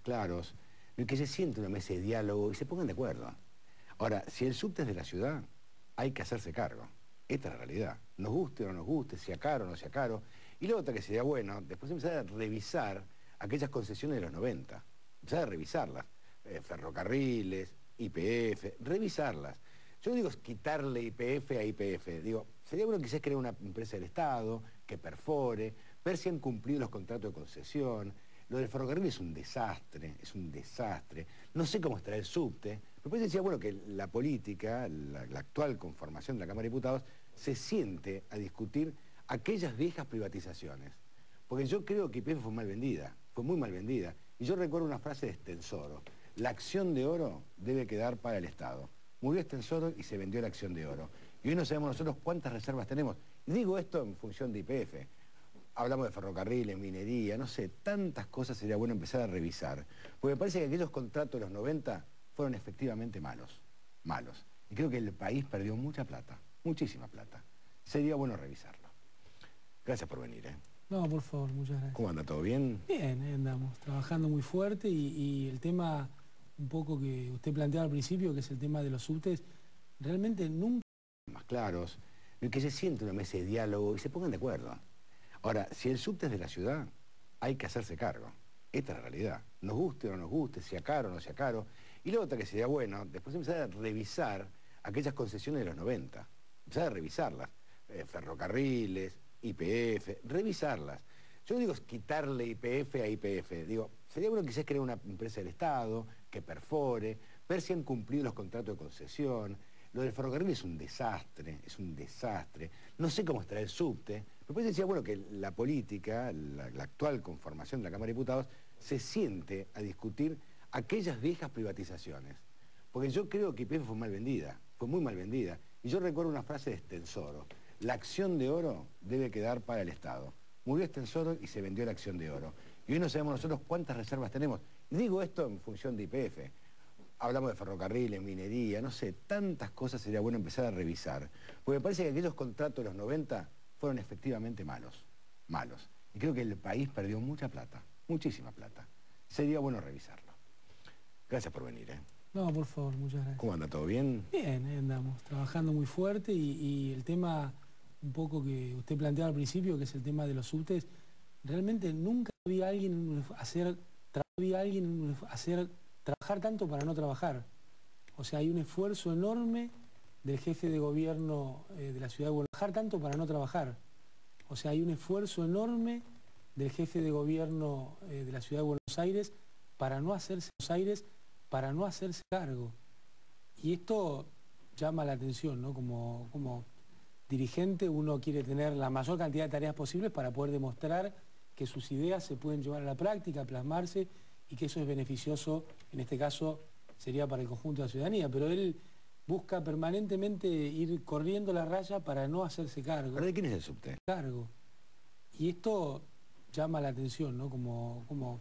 claros, en el que se siente una mesa de diálogo y se pongan de acuerdo. Ahora, si el subte es de la ciudad, hay que hacerse cargo. Esta es la realidad. Nos guste o no nos guste, sea caro o no sea caro. Y la otra que sería bueno, después empezar a revisar aquellas concesiones de los 90. Empezar a revisarlas. Ferrocarriles, YPF, revisarlas. Yo no digo quitarle YPF a YPF, digo, sería bueno quizás crear una empresa del Estado que perfore, ver si han cumplido los contratos de concesión. Lo del ferrocarril es un desastre, No sé cómo estará el subte, pero pues decía, bueno, que la política, la actual conformación de la Cámara de Diputados, se siente a discutir aquellas viejas privatizaciones. Porque yo creo que YPF fue mal vendida, fue muy mal vendida. Y yo recuerdo una frase de Estenssoro: la acción de oro debe quedar para el Estado. Murió Estenssoro y se vendió la acción de oro. Y hoy no sabemos nosotros cuántas reservas tenemos. Y digo esto en función de YPF. Hablamos de ferrocarriles, minería, no sé, tantas cosas sería bueno empezar a revisar. Porque me parece que aquellos contratos de los 90 fueron efectivamente malos. Y creo que el país perdió mucha plata, muchísima plata. Sería bueno revisarlo. Gracias por venir, ¿eh? No, por favor, muchas gracias. ¿Cómo anda? ¿Todo bien? Bien, andamos, trabajando muy fuerte y el tema un poco que usted planteaba al principio, que es el tema de los subtes, realmente nunca... Más claros, en el que se siente una mesa de diálogo y se pongan de acuerdo. Ahora, si el subte es de la ciudad, hay que hacerse cargo. Esta es la realidad. Nos guste o no nos guste, sea caro o no sea caro. Y la otra que sería bueno, después empezar a revisar aquellas concesiones de los 90. Empezar a revisarlas. Ferrocarriles, YPF, revisarlas. Yo no digo quitarle YPF a YPF, digo, sería bueno quizás crear una empresa del Estado que perfore, ver si han cumplido los contratos de concesión. Lo del ferrocarril es un desastre, No sé cómo estará el subte, pero pues decía, bueno, que la política, la actual conformación de la Cámara de Diputados, se siente a discutir aquellas viejas privatizaciones. Porque yo creo que YPF fue mal vendida, fue muy mal vendida. Y yo recuerdo una frase de Estenssoro: la acción de oro debe quedar para el Estado. Murió Estenssoro y se vendió la acción de oro. Y hoy no sabemos nosotros cuántas reservas tenemos. Y digo esto en función de YPF. Hablamos de ferrocarriles, minería, no sé, tantas cosas sería bueno empezar a revisar. Porque me parece que aquellos contratos de los 90 fueron efectivamente malos. Y creo que el país perdió mucha plata, muchísima plata. Sería bueno revisarlo. Gracias por venir, ¿eh? No, por favor, muchas gracias. ¿Cómo anda? ¿Todo bien? Bien, andamos, trabajando muy fuerte y el tema un poco que usted planteaba al principio, que es el tema de los subtes, realmente nunca había alguien trabajar tanto para no trabajar. O sea, hay un esfuerzo enorme del jefe de gobierno de la ciudad de Buenos Aires, trabajar tanto para no trabajar. O sea, hay un esfuerzo enorme del jefe de gobierno de la ciudad de Buenos Aires para no hacerse cargo. Y esto llama la atención, ¿no? Como dirigente uno quiere tener la mayor cantidad de tareas posibles para poder demostrar que sus ideas se pueden llevar a la práctica, plasmarse, y que eso es beneficioso, en este caso sería para el conjunto de la ciudadanía, pero él busca permanentemente ir corriendo la raya para no hacerse cargo. ¿Pero de quién es el subte? Cargo. Y esto llama la atención, ¿no? Como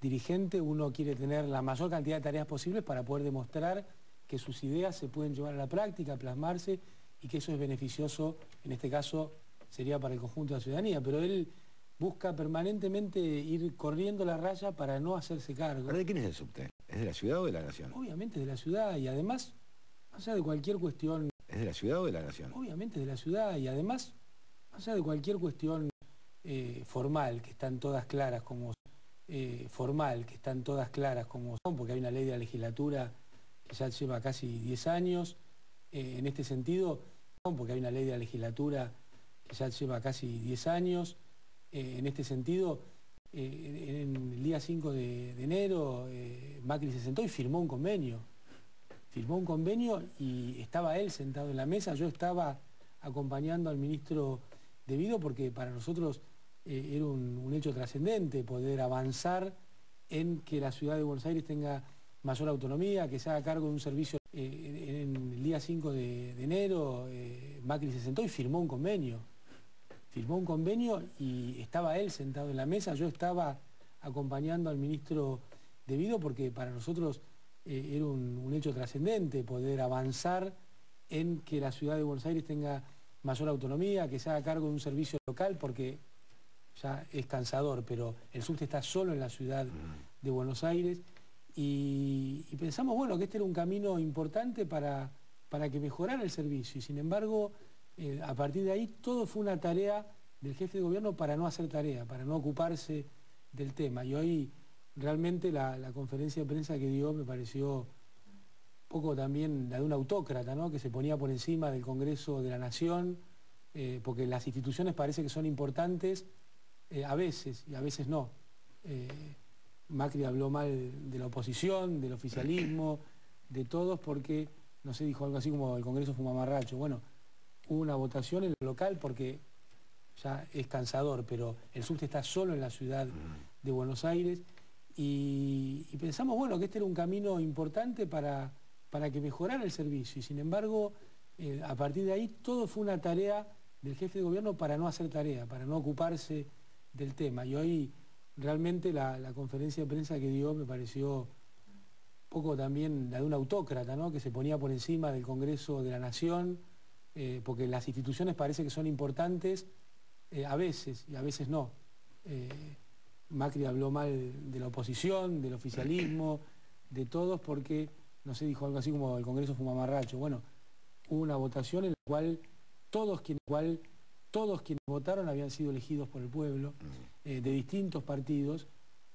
dirigente uno quiere tener la mayor cantidad de tareas posibles para poder demostrar que sus ideas se pueden llevar a la práctica, plasmarse, y que eso es beneficioso, en este caso sería para el conjunto de la ciudadanía, pero él busca permanentemente ir corriendo la raya para no hacerse cargo. ¿Pero de quién es el subte? ¿Es de la ciudad o de la nación? Obviamente de la ciudad, y además, más allá de cualquier cuestión... ¿Es de la ciudad o de la nación? Obviamente de la ciudad, y además, más allá de cualquier cuestión formal, que están todas claras como son, porque hay una ley de la legislatura que ya lleva casi 10 años, en este sentido, porque hay una ley de la legislatura que ya lleva casi 10 años, en este sentido, en el día 5 de enero, Macri se sentó y firmó un convenio. Y estaba él sentado en la mesa, yo estaba acompañando al ministro De Vito, porque para nosotros era un hecho trascendente poder avanzar en que la ciudad de Buenos Aires tenga mayor autonomía, que se haga cargo de un servicio. En el día 5 de enero, Macri se sentó y firmó un convenio. Y estaba él sentado en la mesa, yo estaba acompañando al ministro De Vito, porque para nosotros era un hecho trascendente poder avanzar en que la ciudad de Buenos Aires tenga mayor autonomía, que se haga cargo de un servicio local, porque ya es cansador, pero el subte está solo en la ciudad de Buenos Aires, y pensamos, bueno, que este era un camino importante para que mejorara el servicio, y sin embargo, a partir de ahí, todo fue una tarea del jefe de gobierno para no hacer tarea, para no ocuparse del tema, y hoy realmente la conferencia de prensa que dio me pareció poco también la de un autócrata, ¿no? Que se ponía por encima del Congreso de la Nación, porque las instituciones parece que son importantes a veces y a veces no. Macri habló mal de la oposición, del oficialismo, de todos, porque, no sé, dijo algo así como el Congreso fue un mamarracho. Bueno, hubo una votación en lo local porque ya es cansador, pero el subte está solo en la ciudad de Buenos Aires, y pensamos, bueno, que este era un camino importante para que mejorara el servicio, y sin embargo, a partir de ahí, todo fue una tarea del jefe de gobierno para no hacer tarea, para no ocuparse del tema, y hoy realmente la conferencia de prensa que dio me pareció poco también la de un autócrata, ¿no? Que se ponía por encima del Congreso de la Nación, porque las instituciones parece que son importantes a veces y a veces no. Macri habló mal de la oposición, del oficialismo, de todos, porque, no sé, dijo algo así como el Congreso fue un mamarracho. Bueno, hubo una votación en la cual todos quienes votaron habían sido elegidos por el pueblo, de distintos partidos,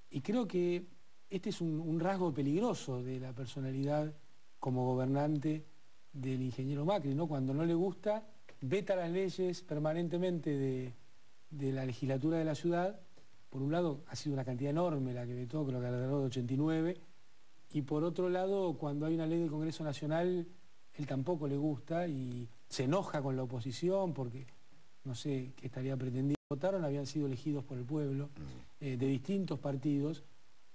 y creo que este es un rasgo peligroso de la personalidad como gobernante del ingeniero Macri, ¿no? Cuando no le gusta, veta las leyes permanentemente de la legislatura de la ciudad. Por un lado, ha sido una cantidad enorme la que vetó, creo que alrededor de 89, y por otro lado, cuando hay una ley del Congreso Nacional, él tampoco le gusta y se enoja con la oposición porque, no sé qué estaría pretendiendo. Votaron, habían sido elegidos por el pueblo, de distintos partidos,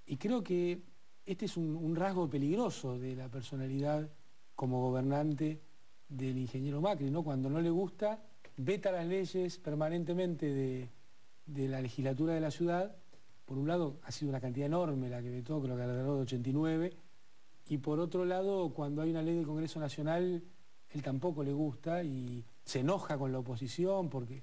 y creo que este es un rasgo peligroso de la personalidad como gobernante del ingeniero Macri, ¿no? Cuando no le gusta, veta las leyes permanentemente de la legislatura de la ciudad. Por un lado, ha sido una cantidad enorme la que vetó, creo que alrededor de 89, y por otro lado, cuando hay una ley del Congreso Nacional, él tampoco le gusta y se enoja con la oposición porque,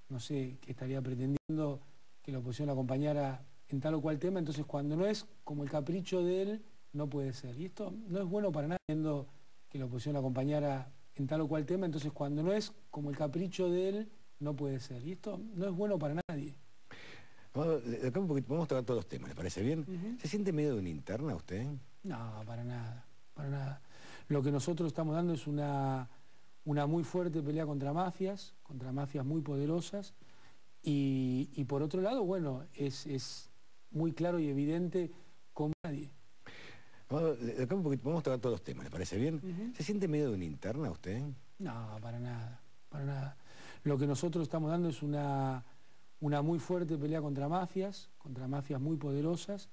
no sé, qué estaría pretendiendo que la oposición lo acompañara en tal o cual tema. Entonces, cuando no es como el capricho de él, no puede ser. Y esto no es bueno para nada, viendo que la oposición lo acompañara en tal o cual tema. Entonces, cuando no es como el capricho de él, no puede ser. Y esto no es bueno para nadie. Vamos a tocar todos los temas, ¿le parece bien? ¿Se siente medio de una interna usted? No, para nada, para nada. Lo que nosotros estamos dando es una muy fuerte pelea contra mafias muy poderosas, y por otro lado, bueno, es muy claro y evidente cómo nadie. Vamos a tocar todos los temas, ¿le parece bien? ¿Se siente medio de una interna usted? No, para nada, para nada. Lo que nosotros estamos dando es una muy fuerte pelea contra mafias muy poderosas,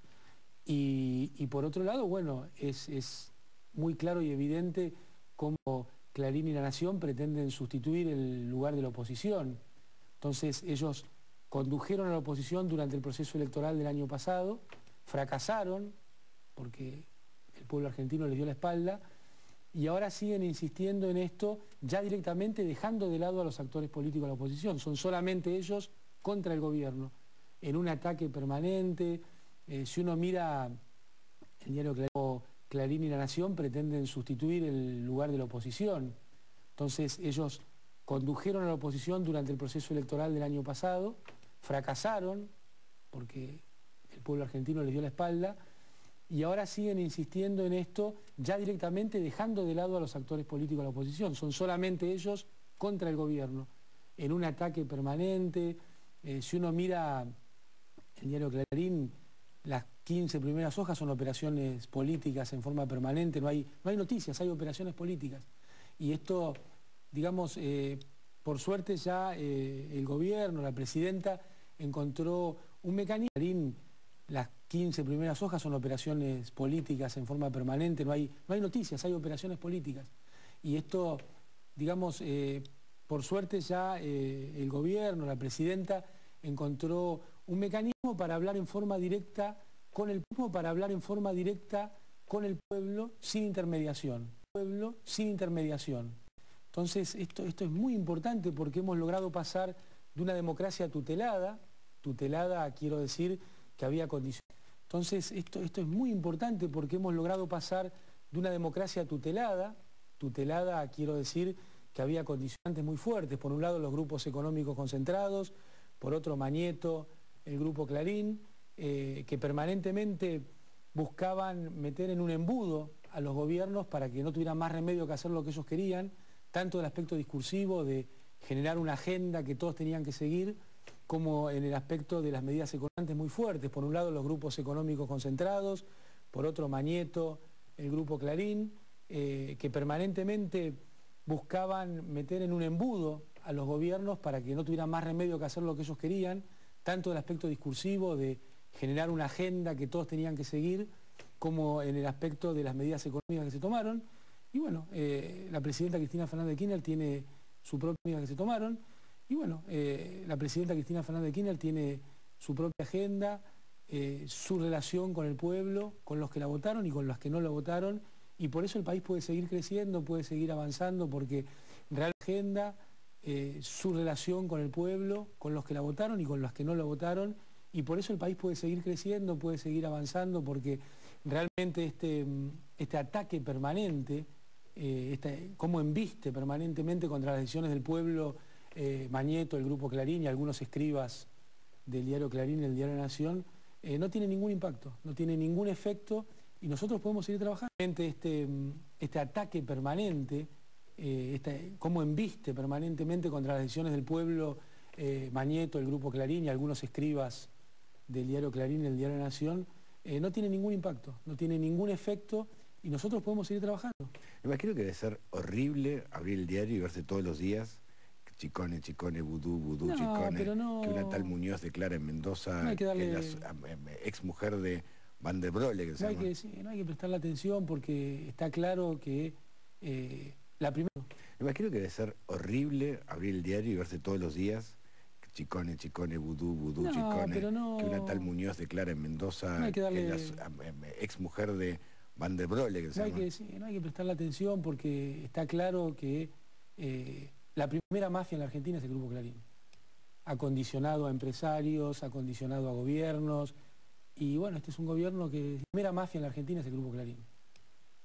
y por otro lado, bueno, es muy claro y evidente cómo Clarín y La Nación pretenden sustituir el lugar de la oposición. Entonces, ellos condujeron a la oposición durante el proceso electoral del año pasado, fracasaron porque el pueblo argentino les dio la espalda, y ahora siguen insistiendo en esto, ya directamente dejando de lado a los actores políticos de la oposición. Son solamente ellos contra el gobierno, en un ataque permanente. Si uno mira el diario Clarín y La Nación, pretenden sustituir el lugar de la oposición. Entonces, ellos condujeron a la oposición durante el proceso electoral del año pasado, fracasaron porque el pueblo argentino les dio la espalda, y ahora siguen insistiendo en esto, ya directamente dejando de lado a los actores políticos de la oposición. Son solamente ellos contra el gobierno, en un ataque permanente. Si uno mira el diario Clarín, las 15 primeras hojas son operaciones políticas en forma permanente, no hay noticias, hay operaciones políticas. Y esto, digamos, por suerte ya el gobierno, la presidenta, encontró un mecanismo. Las 15 primeras hojas son operaciones políticas en forma permanente, no hay noticias, hay operaciones políticas. Y esto, digamos, por suerte ya el gobierno, la presidenta, encontró un mecanismo para hablar en forma directa con el pueblo sin intermediación. Entonces, esto es muy importante porque hemos logrado pasar de una democracia tutelada, quiero decir, que había condiciones. Entonces, esto es muy importante porque hemos logrado pasar de una democracia tutelada, quiero decir, que había condicionantes muy fuertes. Por un lado, los grupos económicos concentrados, por otro, Mañeto, el grupo Clarín, que permanentemente buscaban meter en un embudo a los gobiernos para que no tuvieran más remedio que hacer lo que ellos querían, tanto del aspecto discursivo de generar una agenda que todos tenían que seguir, como en el aspecto de las medidas económicas muy fuertes. Por un lado, los grupos económicos concentrados, por otro, Mañeto, el grupo Clarín, que permanentemente buscaban meter en un embudo a los gobiernos para que no tuvieran más remedio que hacer lo que ellos querían, tanto del aspecto discursivo de generar una agenda que todos tenían que seguir, como en el aspecto de las medidas económicas que se tomaron. Y bueno, la presidenta Cristina Fernández de Kirchner tiene su propia agenda que se tomaron. Y bueno, la presidenta Cristina Fernández de Kirchner tiene su propia agenda, su relación con el pueblo, con los que la votaron y con los que no la votaron, y por eso el país puede seguir creciendo, puede seguir avanzando, porque realmente la agenda, su relación con el pueblo, con los que la votaron y con los que no la votaron, y por eso el país puede seguir creciendo, puede seguir avanzando, porque realmente este ataque permanente, cómo embiste permanentemente contra las decisiones del pueblo, Mañeto, el grupo Clarín y algunos escribas del diario Clarín y el diario Nación, no tiene ningún impacto, no tiene ningún efecto, y nosotros podemos seguir trabajando. Este ataque permanente, cómo embiste permanentemente contra las decisiones del pueblo, Mañeto, el grupo Clarín y algunos escribas del diario Clarín y el diario Nación, no tiene ningún impacto, no tiene ningún efecto, y nosotros podemos seguir trabajando. Me imagino que debe ser horrible abrir el diario y verse todos los días Chicone, Chicone, Vudú, Vudú, No, Chicone, pero no, que una tal Muñoz declara en Mendoza no hay que darle, que es la ex mujer de Van der Broele, que se no hay llama. no hay que prestarle atención, porque está claro que la primera... Me imagino que debe ser horrible abrir el diario y verse todos los días Chicone, Chicone, Vudú, Vudú, No, Chicone, pero no, que una tal Muñoz declara en Mendoza no hay que darle, que es la ex mujer de Van der Broele, que se llama. no hay que prestarle atención, porque está claro que la primera mafia en la Argentina es el grupo Clarín. Ha condicionado a empresarios, ha condicionado a gobiernos, y bueno, este es un gobierno que... La primera mafia en la Argentina es el grupo Clarín.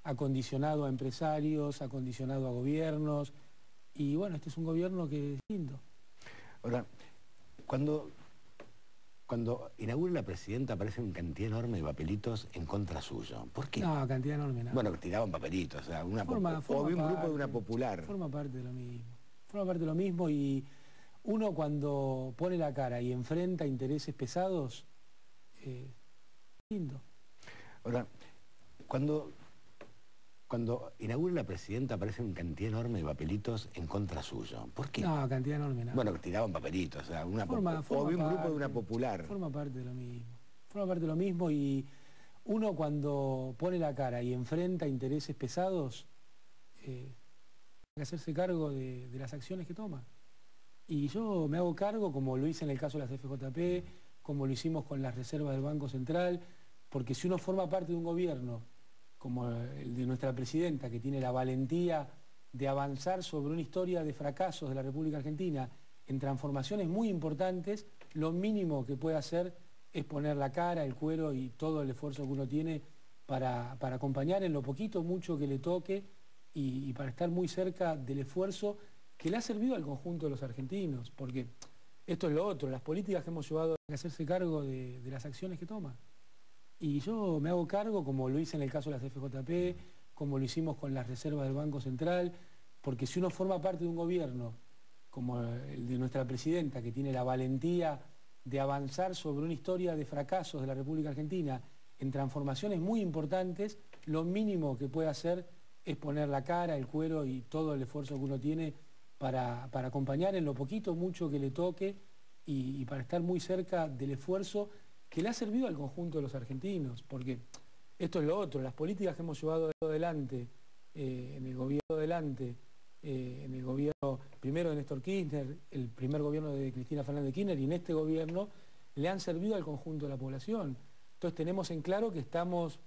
Ha condicionado a empresarios, ha condicionado a gobiernos, y bueno, este es un gobierno que es distinto. Ahora, cuando inaugura la presidenta aparece una cantidad enorme de papelitos en contra suyo. ¿Por qué? No, cantidad enorme, no. Bueno, tiraban papelitos, o sea, o un grupo de una popular. Forma parte de lo mismo. Forma parte de lo mismo, y uno cuando pone la cara y enfrenta intereses pesados, distinto. Ahora, cuando inaugura la presidenta aparece una cantidad enorme de papelitos en contra suyo. ¿Por qué? No, cantidad enorme, no. Bueno, tiraban papelitos, o sea, un grupo de una popular. Forma parte de lo mismo. Forma parte de lo mismo, y uno cuando pone la cara y enfrenta intereses pesados, tiene que hacerse cargo de las acciones que toma. Y yo me hago cargo, como lo hice en el caso de las FJP, como lo hicimos con las reservas del Banco Central, porque si uno forma parte de un gobierno como el de nuestra presidenta, que tiene la valentía de avanzar sobre una historia de fracasos de la República Argentina en transformaciones muy importantes, lo mínimo que puede hacer es poner la cara, el cuero y todo el esfuerzo que uno tiene para acompañar en lo poquito o mucho que le toque, y para estar muy cerca del esfuerzo que le ha servido al conjunto de los argentinos, porque esto es lo otro, las políticas que hemos llevado a hacerse cargo de las acciones que toma. Y yo me hago cargo, como lo hice en el caso de las FJP, como lo hicimos con las reservas del Banco Central, porque si uno forma parte de un gobierno como el de nuestra presidenta, que tiene la valentía de avanzar sobre una historia de fracasos de la República Argentina en transformaciones muy importantes, lo mínimo que puede hacer es poner la cara, el cuero y todo el esfuerzo que uno tiene para acompañar en lo poquito o mucho que le toque, y para estar muy cerca del esfuerzo que le ha servido al conjunto de los argentinos, porque esto es lo otro, las políticas que hemos llevado adelante en el gobierno primero de Néstor Kirchner, el primer gobierno de Cristina Fernández de Kirchner, y en este gobierno le han servido al conjunto de la población. Entonces tenemos en claro que estamos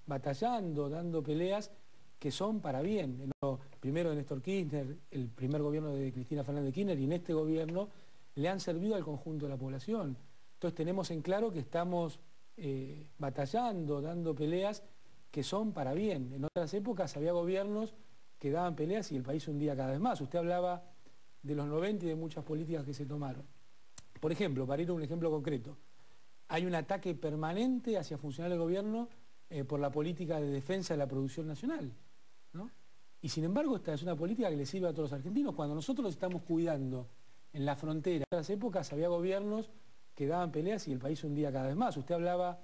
batallando, dando peleas que son para bien. Primero de Néstor Kirchner, el primer gobierno de Cristina Fernández de Kirchner, y en este gobierno le han servido al conjunto de la población. Entonces tenemos en claro que estamos batallando, dando peleas que son para bien. En otras épocas había gobiernos que daban peleas y el país se hundía cada vez más. Usted hablaba de los 90 y de muchas políticas que se tomaron. Por ejemplo, para ir a un ejemplo concreto, hay un ataque permanente hacia funcionarios del gobierno por la política de defensa de la producción nacional, ¿no? Y sin embargo, esta es una política que le sirve a todos los argentinos. Cuando nosotros los estamos cuidando en la frontera, en otras épocas había gobiernos que daban peleas y el país se hundía cada vez más. Usted hablaba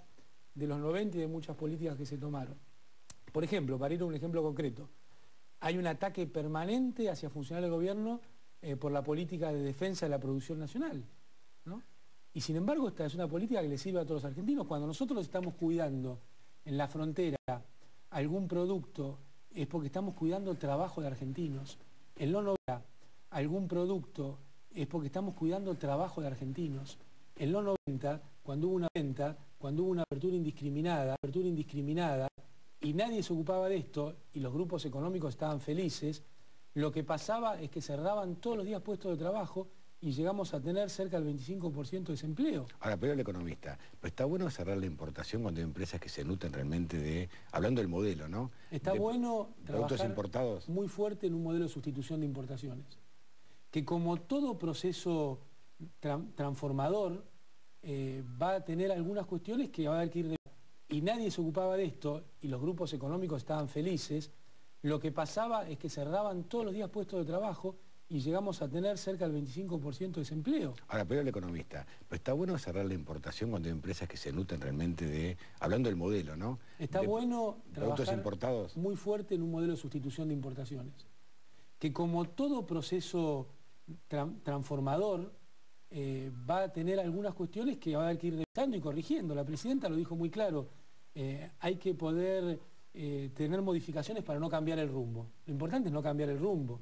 de los 90 y de muchas políticas que se tomaron. Por ejemplo, para ir a un ejemplo concreto, hay un ataque permanente hacia funcionarios del gobierno por la política de defensa de la producción nacional, ¿no? Y sin embargo, esta es una política que le sirve a todos los argentinos. Cuando nosotros estamos cuidando en la frontera algún producto, es porque estamos cuidando el trabajo de argentinos. En los 90, algún producto, es porque estamos cuidando el trabajo de argentinos. En los 90, cuando hubo una venta, cuando hubo una apertura indiscriminada, y nadie se ocupaba de esto, y los grupos económicos estaban felices, lo que pasaba es que cerraban todos los días puestos de trabajo y llegamos a tener cerca del 25% de desempleo. Ahora, pero el economista, pero está bueno cerrar la importación cuando hay empresas que se nutren realmente de, hablando del modelo, ¿no? Está bueno productos trabajar importados muy fuerte en un modelo de sustitución de importaciones, que como todo proceso transformador va a tener algunas cuestiones que va a haber que ir... Y nadie se ocupaba de esto, y los grupos económicos estaban felices, lo que pasaba es que cerraban todos los días puestos de trabajo y llegamos a tener cerca del 25% de desempleo. Ahora, pero el economista, pero está bueno cerrar la importación cuando hay empresas que se nutren realmente de, hablando del modelo, ¿no? Está bueno productos trabajar importados muy fuerte en un modelo de sustitución de importaciones, que como todo proceso transformador va a tener algunas cuestiones que va a haber que ir revisando y corrigiendo. La presidenta lo dijo muy claro, hay que poder tener modificaciones para no cambiar el rumbo. Lo importante es no cambiar el rumbo.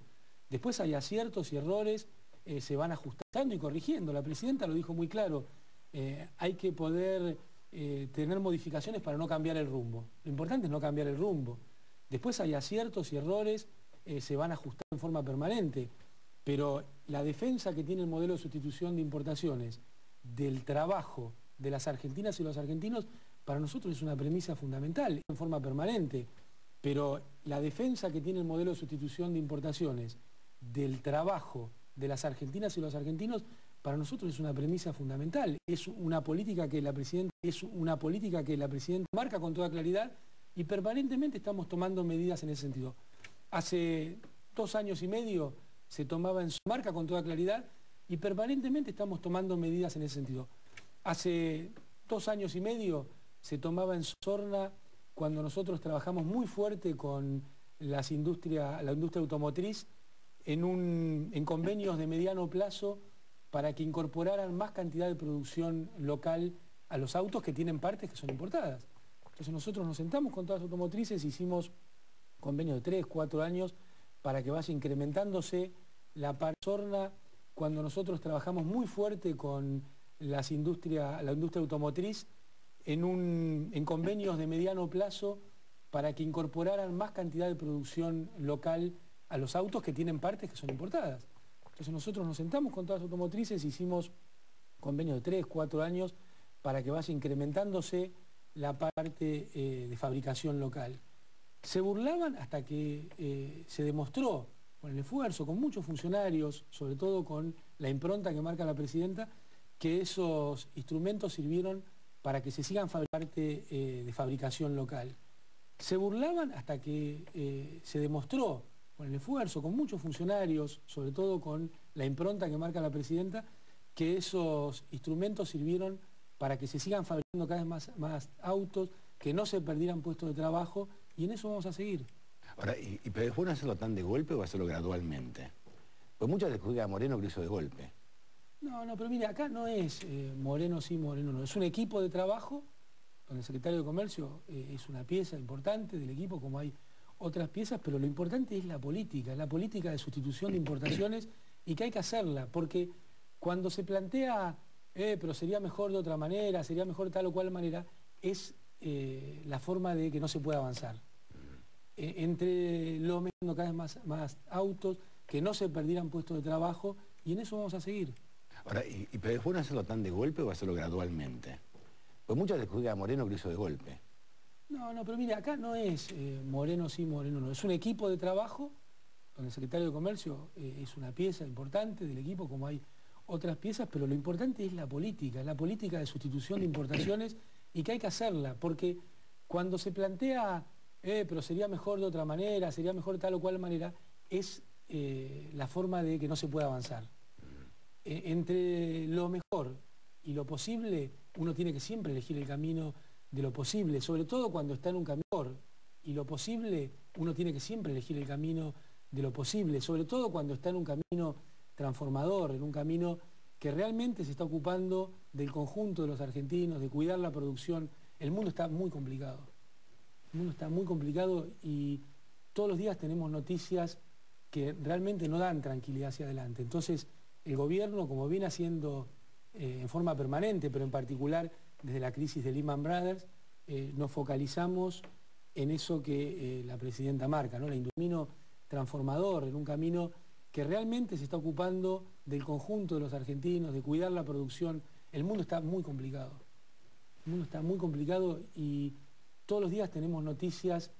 Después hay aciertos y errores, se van ajustando y corrigiendo. La presidenta lo dijo muy claro, hay que poder tener modificaciones para no cambiar el rumbo. Lo importante es no cambiar el rumbo. Después hay aciertos y errores, se van ajustando en forma permanente. Pero la defensa que tiene el modelo de sustitución de importaciones del trabajo de las argentinas y los argentinos, para nosotros es una premisa fundamental, en forma permanente. Pero la defensa que tiene el modelo de sustitución de importaciones del trabajo de las argentinas y los argentinos, para nosotros es una premisa fundamental. Es una política que la presidenta marca con toda claridad y permanentemente estamos tomando medidas en ese sentido. Hace 2 años y medio se tomaba en su marca con toda claridad y permanentemente estamos tomando medidas en ese sentido. Hace 2 años y medio se tomaba en Sorna cuando nosotros trabajamos muy fuerte con la industria automotriz en convenios de mediano plazo para que incorporaran más cantidad de producción local a los autos que tienen partes que son importadas. Entonces nosotros nos sentamos con todas las automotrices, hicimos convenios de 3, 4 años para que vaya incrementándose la parte Sorna cuando nosotros trabajamos muy fuerte con la industria automotriz en convenios de mediano plazo para que incorporaran más cantidad de producción local a los autos que tienen partes que son importadas. Entonces nosotros nos sentamos con todas las automotrices, hicimos convenios de 3, 4 años para que vaya incrementándose la parte de fabricación local. Se burlaban hasta que se demostró, con el esfuerzo, con muchos funcionarios, sobre todo con la impronta que marca la presidenta, que esos instrumentos sirvieron para que se sigan fabricando parte de fabricación local. Se burlaban hasta que se demostró, con el esfuerzo, con muchos funcionarios, sobre todo con la impronta que marca la presidenta, que esos instrumentos sirvieron para que se sigan fabricando cada vez más autos, que no se perdieran puestos de trabajo, y en eso vamos a seguir. Ahora, pero es bueno hacerlo tan de golpe o hacerlo gradualmente? Pues muchas veces juzgan a Moreno que lo hizo de golpe. No, pero mire, acá no es Moreno sí, Moreno no. Es un equipo de trabajo, donde el secretario de Comercio es una pieza importante del equipo, como hay otras piezas, pero lo importante es la política de sustitución de importaciones y que hay que hacerla, porque cuando se plantea, pero sería mejor de otra manera, sería mejor de tal o cual manera, es la forma de que no se pueda avanzar. Entre lo menos cada vez más autos, que no se perdieran puestos de trabajo, y en eso vamos a seguir. Ahora, pero es bueno hacerlo tan de golpe o hacerlo gradualmente? Pues muchos le juzgan a Moreno que lo hizo de golpe. No, pero mire, acá no es Moreno sí, Moreno no. Es un equipo de trabajo donde el secretario de Comercio es una pieza importante del equipo, como hay otras piezas, pero lo importante es la política de sustitución de importaciones y que hay que hacerla, porque cuando se plantea, pero sería mejor de otra manera, sería mejor de tal o cual manera, es la forma de que no se pueda avanzar. Entre lo mejor y lo posible, uno tiene que siempre elegir el camino de lo posible, sobre todo cuando está en un camino, y lo posible, uno tiene que siempre elegir el camino de lo posible, sobre todo cuando está en un camino transformador, en un camino que realmente se está ocupando del conjunto de los argentinos, de cuidar la producción. El mundo está muy complicado. El mundo está muy complicado y todos los días tenemos noticias que realmente no dan tranquilidad hacia adelante. Entonces, el gobierno, como viene haciendo en forma permanente, pero en particular desde la crisis de Lehman Brothers, nos focalizamos en eso que la presidenta marca, ¿no? Un camino transformador, en un camino que realmente se está ocupando del conjunto de los argentinos, de cuidar la producción. El mundo está muy complicado. El mundo está muy complicado y todos los días tenemos noticias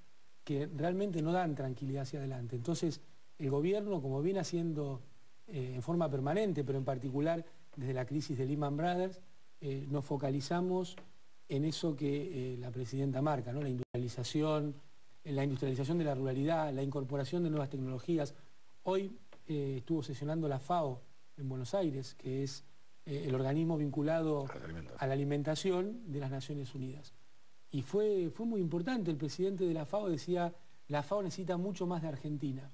que realmente no dan tranquilidad hacia adelante. Entonces, el gobierno, como viene haciendo en forma permanente, pero en particular desde la crisis de Lehman Brothers, nos focalizamos en eso que la presidenta marca, ¿no? La industrialización de la ruralidad, la incorporación de nuevas tecnologías. Hoy estuvo sesionando la FAO en Buenos Aires, que es el organismo vinculado a la alimentación de las Naciones Unidas. Y fue muy importante, el presidente de la FAO decía, la FAO necesita mucho más de Argentina.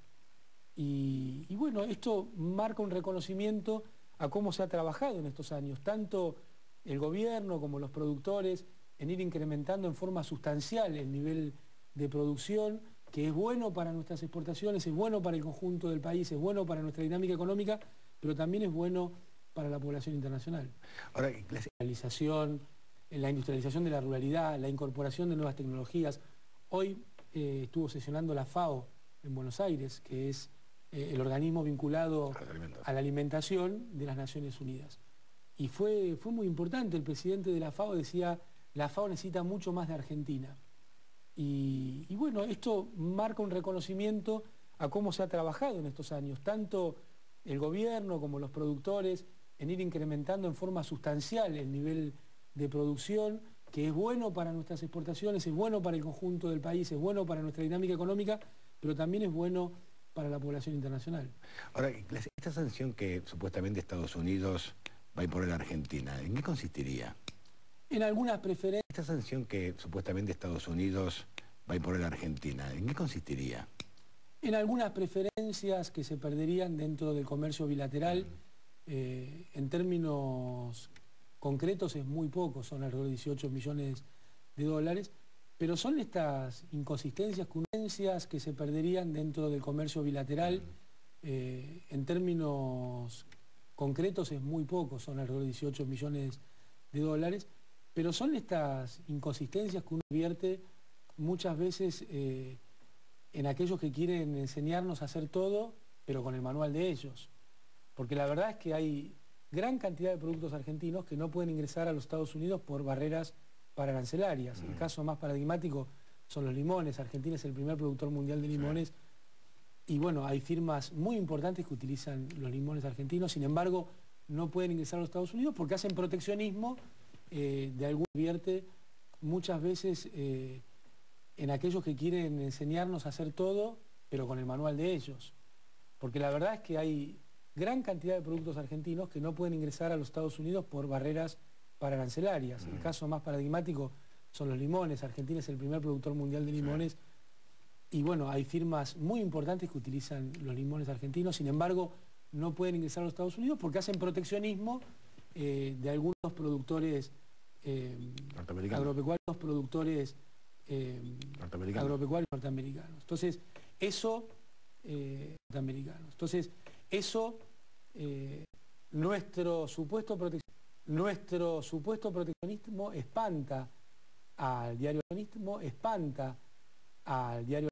Y bueno, esto marca un reconocimiento a cómo se ha trabajado en estos años, tanto el gobierno como los productores, en ir incrementando en forma sustancial el nivel de producción, que es bueno para nuestras exportaciones, es bueno para el conjunto del país, es bueno para nuestra dinámica económica, pero también es bueno para la población internacional. Ahora, la industrialización de la ruralidad, la incorporación de nuevas tecnologías. Hoy estuvo sesionando la FAO en Buenos Aires, que es el organismo vinculado a la alimentación de las Naciones Unidas. Y fue muy importante, el presidente de la FAO decía, la FAO necesita mucho más de Argentina. Y bueno, esto marca un reconocimiento a cómo se ha trabajado en estos años, tanto el gobierno como los productores, en ir incrementando en forma sustancial el nivel de producción, que es bueno para nuestras exportaciones, es bueno para el conjunto del país, es bueno para nuestra dinámica económica, pero también es bueno para la población internacional. Ahora, esta sanción que supuestamente Estados Unidos va a imponer a Argentina, ¿en qué consistiría? En algunas preferencias... Esta sanción que supuestamente Estados Unidos va a imponer a Argentina, ¿en qué consistiría? En algunas preferencias que se perderían dentro del comercio bilateral, en términos concretos es muy poco, son alrededor de 18 millones de dólares, pero son estas inconsistencias que se perderían dentro del comercio bilateral, en términos concretos es muy poco, son alrededor de 18 millones de dólares, pero son estas inconsistencias que uno advierte muchas veces en aquellos que quieren enseñarnos a hacer todo, pero con el manual de ellos. Porque la verdad es que hay gran cantidad de productos argentinos que no pueden ingresar a los Estados Unidos por barreras pararancelarias. El caso más paradigmático son los limones. Argentina es el primer productor mundial de limones. Y bueno, hay firmas muy importantes que utilizan los limones argentinos, sin embargo, no pueden ingresar a los Estados Unidos porque hacen proteccionismo, de algún advierte muchas veces en aquellos que quieren enseñarnos a hacer todo, pero con el manual de ellos. Porque la verdad es que hay gran cantidad de productos argentinos que no pueden ingresar a los Estados Unidos por barreras pararancelarias. El caso más paradigmático son los limones. Argentina es el primer productor mundial de limones. Y bueno, hay firmas muy importantes que utilizan los limones argentinos, sin embargo, no pueden ingresar a los Estados Unidos porque hacen proteccionismo de algunos productores agropecuarios, norteamericanos. Entonces, nuestro supuesto proteccionismo espanta al diario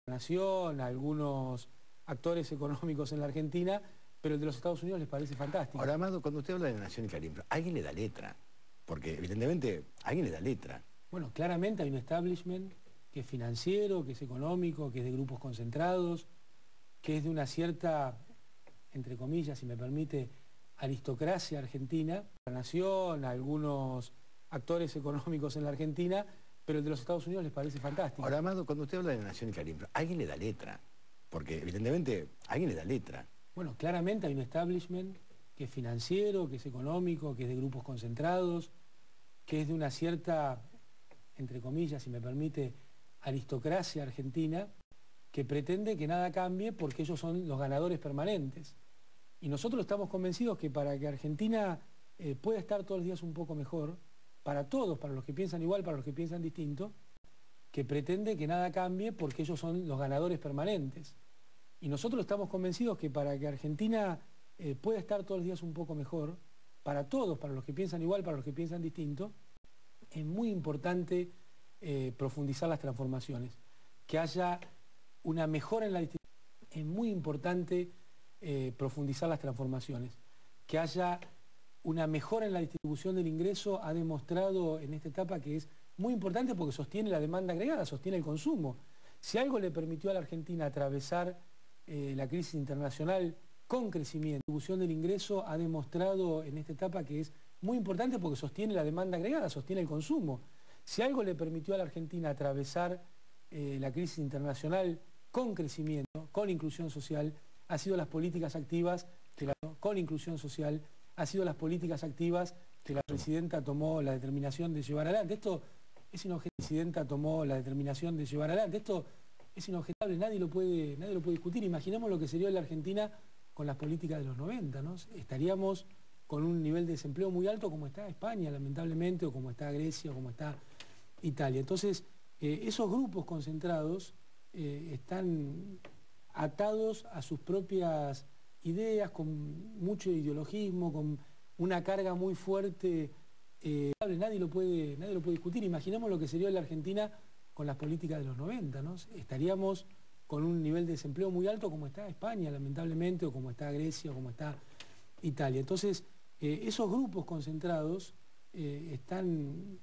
La Nación, a algunos actores económicos en la Argentina, pero el de los Estados Unidos les parece fantástico. Ahora, Amado, cuando usted habla de La Nación y Clarín, ¿alguien le da letra? Porque evidentemente alguien le da letra. Bueno, claramente hay un establishment que es financiero, que es económico, que es de grupos concentrados, que es de una cierta, entre comillas, si me permite, aristocracia argentina, la nación, algunos actores económicos en la Argentina, pero el de los Estados Unidos les parece fantástico. Ahora, Amado, cuando usted habla de la nación y Clarín, alguien le da letra. Porque evidentemente alguien le da letra. Bueno, claramente hay un establishment que es financiero, que es económico, que es de grupos concentrados, que es de una cierta, entre comillas, si me permite, aristocracia argentina, que pretende que nada cambie porque ellos son los ganadores permanentes. Y nosotros estamos convencidos que para que Argentina pueda estar todos los días un poco mejor, para todos, para los que piensan igual, para los que piensan distinto, que pretende que nada cambie porque ellos son los ganadores permanentes. Y nosotros estamos convencidos que para que Argentina pueda estar todos los días un poco mejor, para todos, para los que piensan igual, para los que piensan distinto, es muy importante profundizar las transformaciones, que haya una mejora en la distribución. Es muy importante profundizar las transformaciones, que haya una mejora en la distribución del ingreso. Ha demostrado en esta etapa que es muy importante porque sostiene la demanda agregada, sostiene el consumo. Si algo le permitió a la Argentina atravesar la crisis internacional con crecimiento, la distribución del ingreso ha demostrado en esta etapa que es muy importante porque sostiene la demanda agregada, sostiene el consumo. Si algo le permitió a la Argentina atravesar la crisis internacional con crecimiento, con inclusión social, ha sido las políticas activas que la presidenta tomó la determinación de llevar adelante. Esto es inobjetable, nadie lo puede discutir. Imaginemos lo que sería la Argentina con las políticas de los 90, ¿no? Estaríamos con un nivel de desempleo muy alto como está España, lamentablemente, o como está Grecia, o como está Italia. Entonces, esos grupos concentrados están atados a sus propias ideas, con mucho ideologismo, con una carga muy fuerte. Nadie lo puede discutir. Imaginemos lo que sería la Argentina con las políticas de los 90, ¿no? Estaríamos con un nivel de desempleo muy alto como está España, lamentablemente, o como está Grecia, o como está Italia. Entonces, esos grupos concentrados están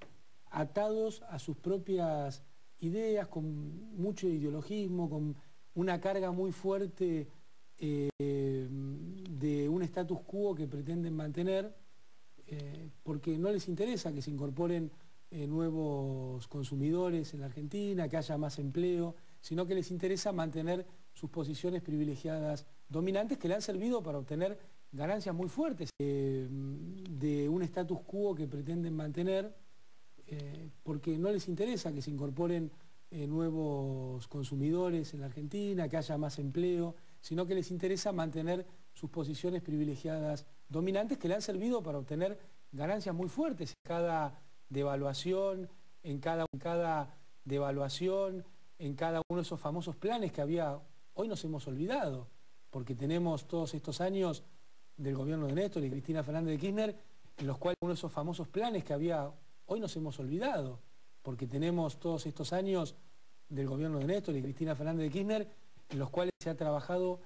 atados a sus propias ideas, con mucho ideologismo, con una carga muy fuerte de un status quo que pretenden mantener, porque no les interesa que se incorporen nuevos consumidores en la Argentina, que haya más empleo, sino que les interesa mantener sus posiciones privilegiadas dominantes que le han servido para obtener ganancias muy fuertes de un status quo que pretenden mantener, porque no les interesa que se incorporen nuevos consumidores en la Argentina, que haya más empleo, sino que les interesa mantener sus posiciones privilegiadas dominantes que le han servido para obtener ganancias muy fuertes. Cada devaluación, en cada uno de esos famosos planes que había, hoy nos hemos olvidado, porque tenemos todos estos años del gobierno de Néstor y Cristina Fernández de Kirchner, en los cuales uno de esos famosos planes que había, hoy nos hemos olvidado, porque tenemos todos estos años del gobierno de Néstor y Cristina Fernández de Kirchner, en los cuales se ha trabajado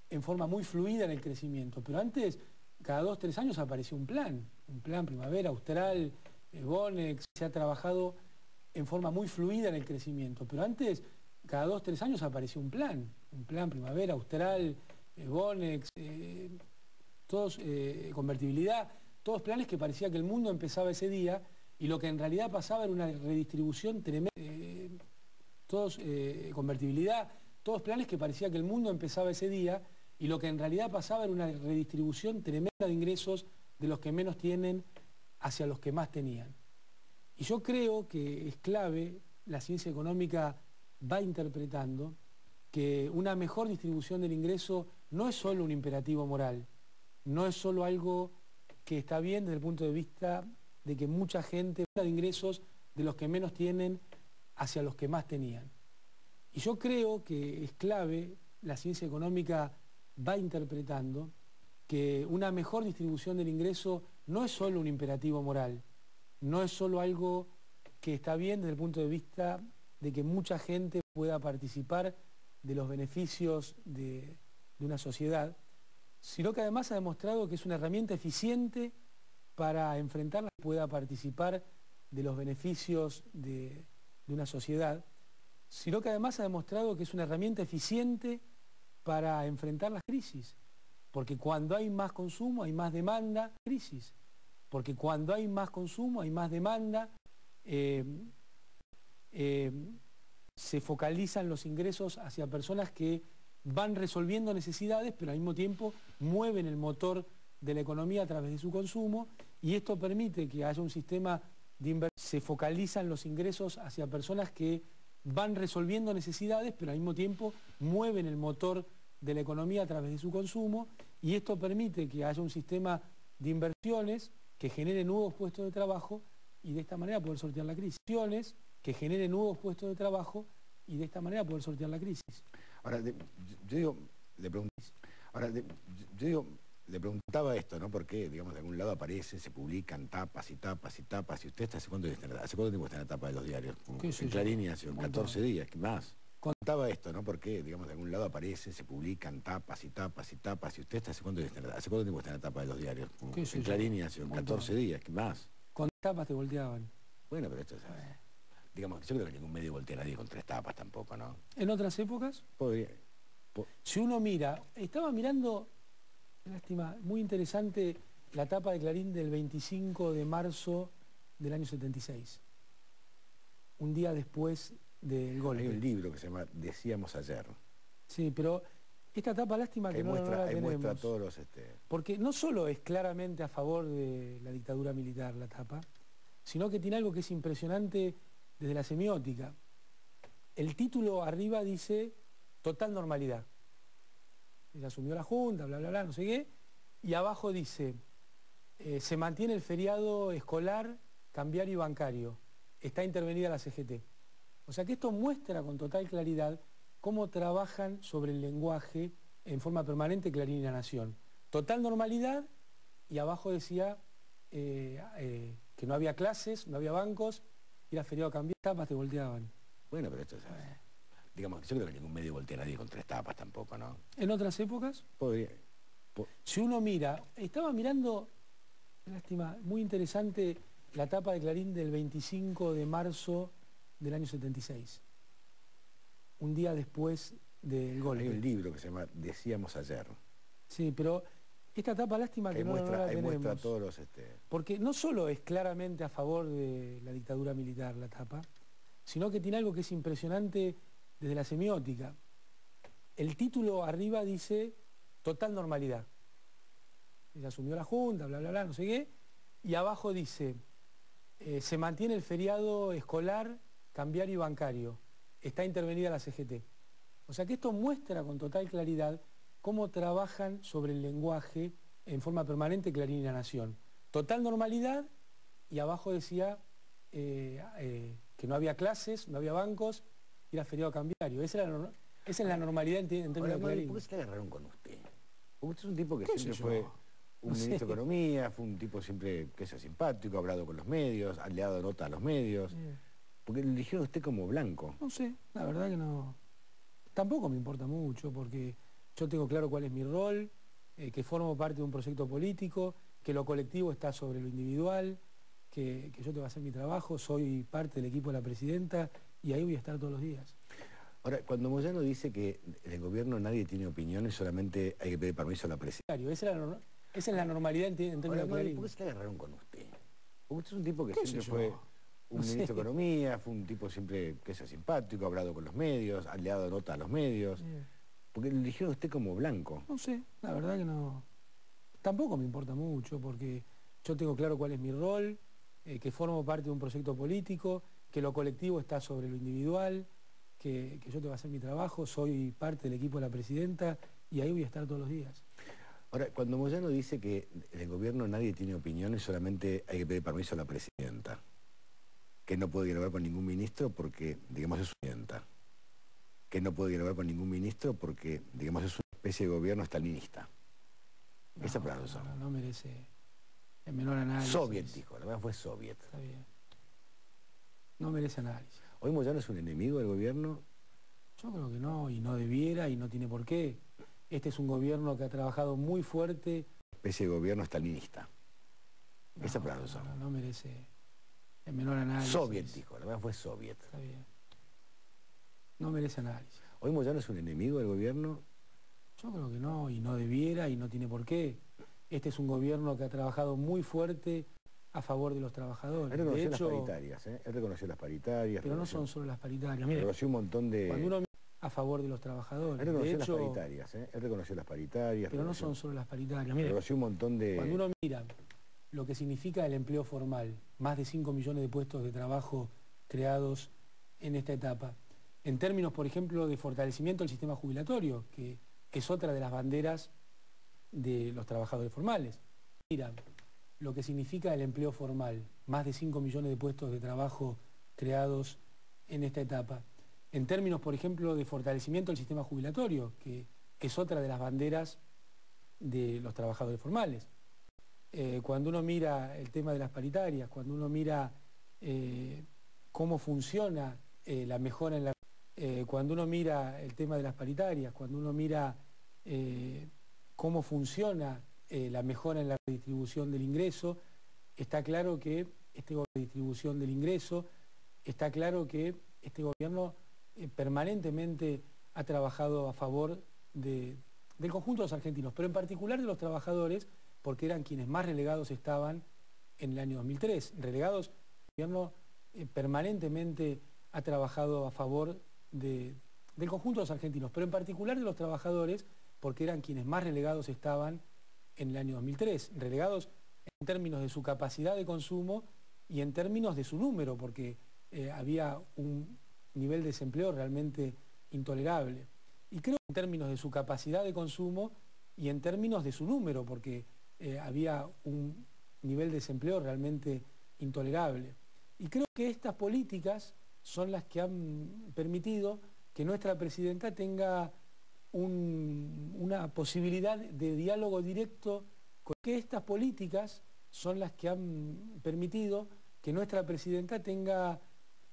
en forma muy fluida en el crecimiento. Pero antes, cada 2 o 3 años aparecía un plan Primavera, Austral, Bonex, se ha trabajado en forma muy fluida en el crecimiento. Pero antes, cada 2 o 3 años aparecía un plan Primavera, Austral, Bonex, todos convertibilidad, todos planes que parecía que el mundo empezaba ese día y lo que en realidad pasaba era una redistribución tremenda, convertibilidad, todos planes que parecía que el mundo empezaba ese día y lo que en realidad pasaba era una redistribución tremenda de ingresos de los que menos tienen hacia los que más tenían. Y yo creo que es clave, la ciencia económica va interpretando que una mejor distribución del ingreso no es solo un imperativo moral, no es solo algo que está bien desde el punto de vista de que mucha gente de ingresos de los que menos tienen hacia los que más tenían. Y yo creo que es clave, la ciencia económica va interpretando que una mejor distribución del ingreso no es solo un imperativo moral, no es solo algo que está bien desde el punto de vista de que mucha gente pueda participar de los beneficios de una sociedad, sino que además ha demostrado que es una herramienta eficiente para enfrentarlas pueda participar de los beneficios de una sociedad, sino que además ha demostrado que es una herramienta eficiente para enfrentar las crisis. Porque cuando hay más consumo, hay más demanda, crisis. Porque cuando hay más consumo, hay más demanda, se focalizan los ingresos hacia personas que van resolviendo necesidades, pero al mismo tiempo mueven el motor de la economía a través de su consumo, y esto permite que haya un sistema de inversión. Se focalizan los ingresos hacia personas que van resolviendo necesidades, pero al mismo tiempo mueven el motor de la economía a través de su consumo, y esto permite que haya un sistema de inversiones que genere nuevos puestos de trabajo y de esta manera poder sortear la crisis. Que genere nuevos puestos de trabajo y de esta manera poder sortear la crisis. Ahora, yo le preguntaba esto, ¿no? Porque, digamos, de algún lado aparece, se publican tapas y tapas y tapas, y usted ¿hace cuánto tiempo está en la tapa de los diarios? En Clarín y hace 14 días, ¿qué más? Contaba esto, ¿no? Porque, digamos, de algún lado aparece, se publican tapas y tapas y tapas, y usted ¿hace cuánto tiempo está en la tapa de los diarios? En Clarín y hace 14 días, ¿qué más? Con tapas te volteaban. Bueno, pero esto es... Digamos, yo creo que ningún medio voltea a nadie con 3 tapas tampoco, ¿no? ¿En otras épocas? Si uno mira, estaba mirando, lástima, muy interesante la tapa de Clarín del 25 de marzo del año 76. Un día después del golpe. Hay un libro que se llama Decíamos ayer. Sí, pero esta tapa, lástima que no la tenemos. Muestra todos los... Porque no solo es claramente a favor de la dictadura militar la tapa, sino que tiene algo que es impresionante desde la semiótica. El título arriba dice total normalidad. Ella asumió la Junta, bla, bla, bla, no sé qué. Y abajo dice, se mantiene el feriado escolar, cambiario y bancario. Está intervenida la CGT. O sea que esto muestra con total claridad cómo trabajan sobre el lenguaje en forma permanente Clarín y La Nación. Total normalidad, y abajo decía que no había clases, no había bancos, era feriado, cambiar tapas, te volteaban. Bueno, pero esto es... Digamos, yo creo que ningún medio voltea a nadie con 3 tapas tampoco, ¿no? ¿En otras épocas? Si uno mira, estaba mirando, lástima, muy interesante la tapa de Clarín del 25 de marzo del año 76. Un día después del golpe. Hay un libro que se llama Decíamos ayer. Sí, pero esta tapa, lástima que no la tenemos. Muestra todos los... Porque no solo es claramente a favor de la dictadura militar la tapa, sino que tiene algo que es impresionante desde la semiótica. El título arriba dice total normalidad. Ella asumió la Junta, bla, bla, bla, no sé qué. Y abajo dice, se mantiene el feriado escolar, cambiario y bancario. Está intervenida la CGT. O sea que esto muestra con total claridad cómo trabajan sobre el lenguaje en forma permanente Clarín y La Nación. Total normalidad, y abajo decía que no había clases, no había bancos, era feriado cambiario. Esa es la normalidad en términos de Clarín. ¿Por qué se la agarraron con usted? Porque usted es un tipo que siempre fue un ministro de Economía, fue un tipo siempre que es simpático, ha hablado con los medios, ha dado nota a los medios. Porque le eligieron a usted como blanco. No sé, la verdad que no. Tampoco me importa mucho, porque yo tengo claro cuál es mi rol, que formo parte de un proyecto político, que lo colectivo está sobre lo individual, que yo tengo que hacer mi trabajo, soy parte del equipo de la presidenta y ahí voy a estar todos los días. Ahora, cuando Moyano dice que en el gobierno nadie tiene opiniones, solamente hay que pedir permiso a la presidenta. Esa es la normalidad en términos de Clarín. ¿Por qué se la agarraron con usted? Porque usted es un tipo que siempre fue un ministro de Economía, fue un tipo siempre que es simpático, ha hablado con los medios, ha dado nota a los medios. Porque le eligieron a usted como blanco. No sé, la verdad que no. Tampoco me importa mucho, porque yo tengo claro cuál es mi rol, que formo parte de un proyecto político, que lo colectivo está sobre lo individual, que yo tengo que hacer mi trabajo, soy parte del equipo de la presidenta y ahí voy a estar todos los días. Ahora, cuando Moyano dice que en el gobierno nadie tiene opiniones, solamente hay que pedir permiso a la presidenta, que no puede dialogar con ningún ministro porque, digamos, es su presidenta, que no puede dialogar con ningún ministro porque, digamos, es una especie de gobierno stalinista. Ese aplauso. No merece el menor análisis. Soviet, dijo, la verdad fue Soviet. Está bien. No merece análisis. ¿Hoy Moyano es un enemigo del gobierno? Yo creo que no, y no debiera, y no tiene por qué. Este es un gobierno que ha trabajado muy fuerte. Especie de gobierno stalinista. ese aplauso. No merece el menor análisis. Soviet dijo, la verdad fue Soviet. Está bien. No merece análisis. ¿Hoy Moyano es un enemigo del gobierno? Yo creo que no, y no debiera, y no tiene por qué. Este es un gobierno que ha trabajado muy fuerte a favor de los trabajadores. Él reconoció las paritarias, ¿eh? Él reconoció las paritarias. Pero no son solo las paritarias. Mire, reconoció un montón de... Cuando uno a favor de los trabajadores. Él reconoció las paritarias, ¿eh? Él reconoció las paritarias. Pero no son solo las paritarias. Mire, reconoció un montón de... Cuando uno mira lo que significa el empleo formal, más de 5 millones de puestos de trabajo creados en esta etapa, en términos, por ejemplo, de fortalecimiento del sistema jubilatorio, que es otra de las banderas de los trabajadores formales. Mira, lo que significa el empleo formal, más de 5 millones de puestos de trabajo creados en esta etapa, en términos, por ejemplo, de fortalecimiento del sistema jubilatorio, que es otra de las banderas de los trabajadores formales. Cuando uno mira el tema de las paritarias, cuando uno mira cómo funciona la mejora en la... cuando uno mira el tema de las paritarias, cuando uno mira cómo funciona la mejora en la redistribución del ingreso, está claro que este gobierno permanentemente ha trabajado a favor del conjunto de los argentinos, pero en particular de los trabajadores, porque eran quienes más relegados estaban en el año 2003. Relegados, el gobierno permanentemente ha trabajado a favor del conjunto de los argentinos, pero en particular de los trabajadores, porque eran quienes más relegados estaban en el año 2003. Relegados en términos de su capacidad de consumo y en términos de su número, porque había un nivel de desempleo realmente intolerable. Y creo que en términos de su capacidad de consumo y en términos de su número, porque había un nivel de desempleo realmente intolerable. Y creo que estas políticas son las que han permitido que nuestra presidenta tenga una posibilidad de diálogo directo con que estas políticas son las que han permitido que nuestra presidenta tenga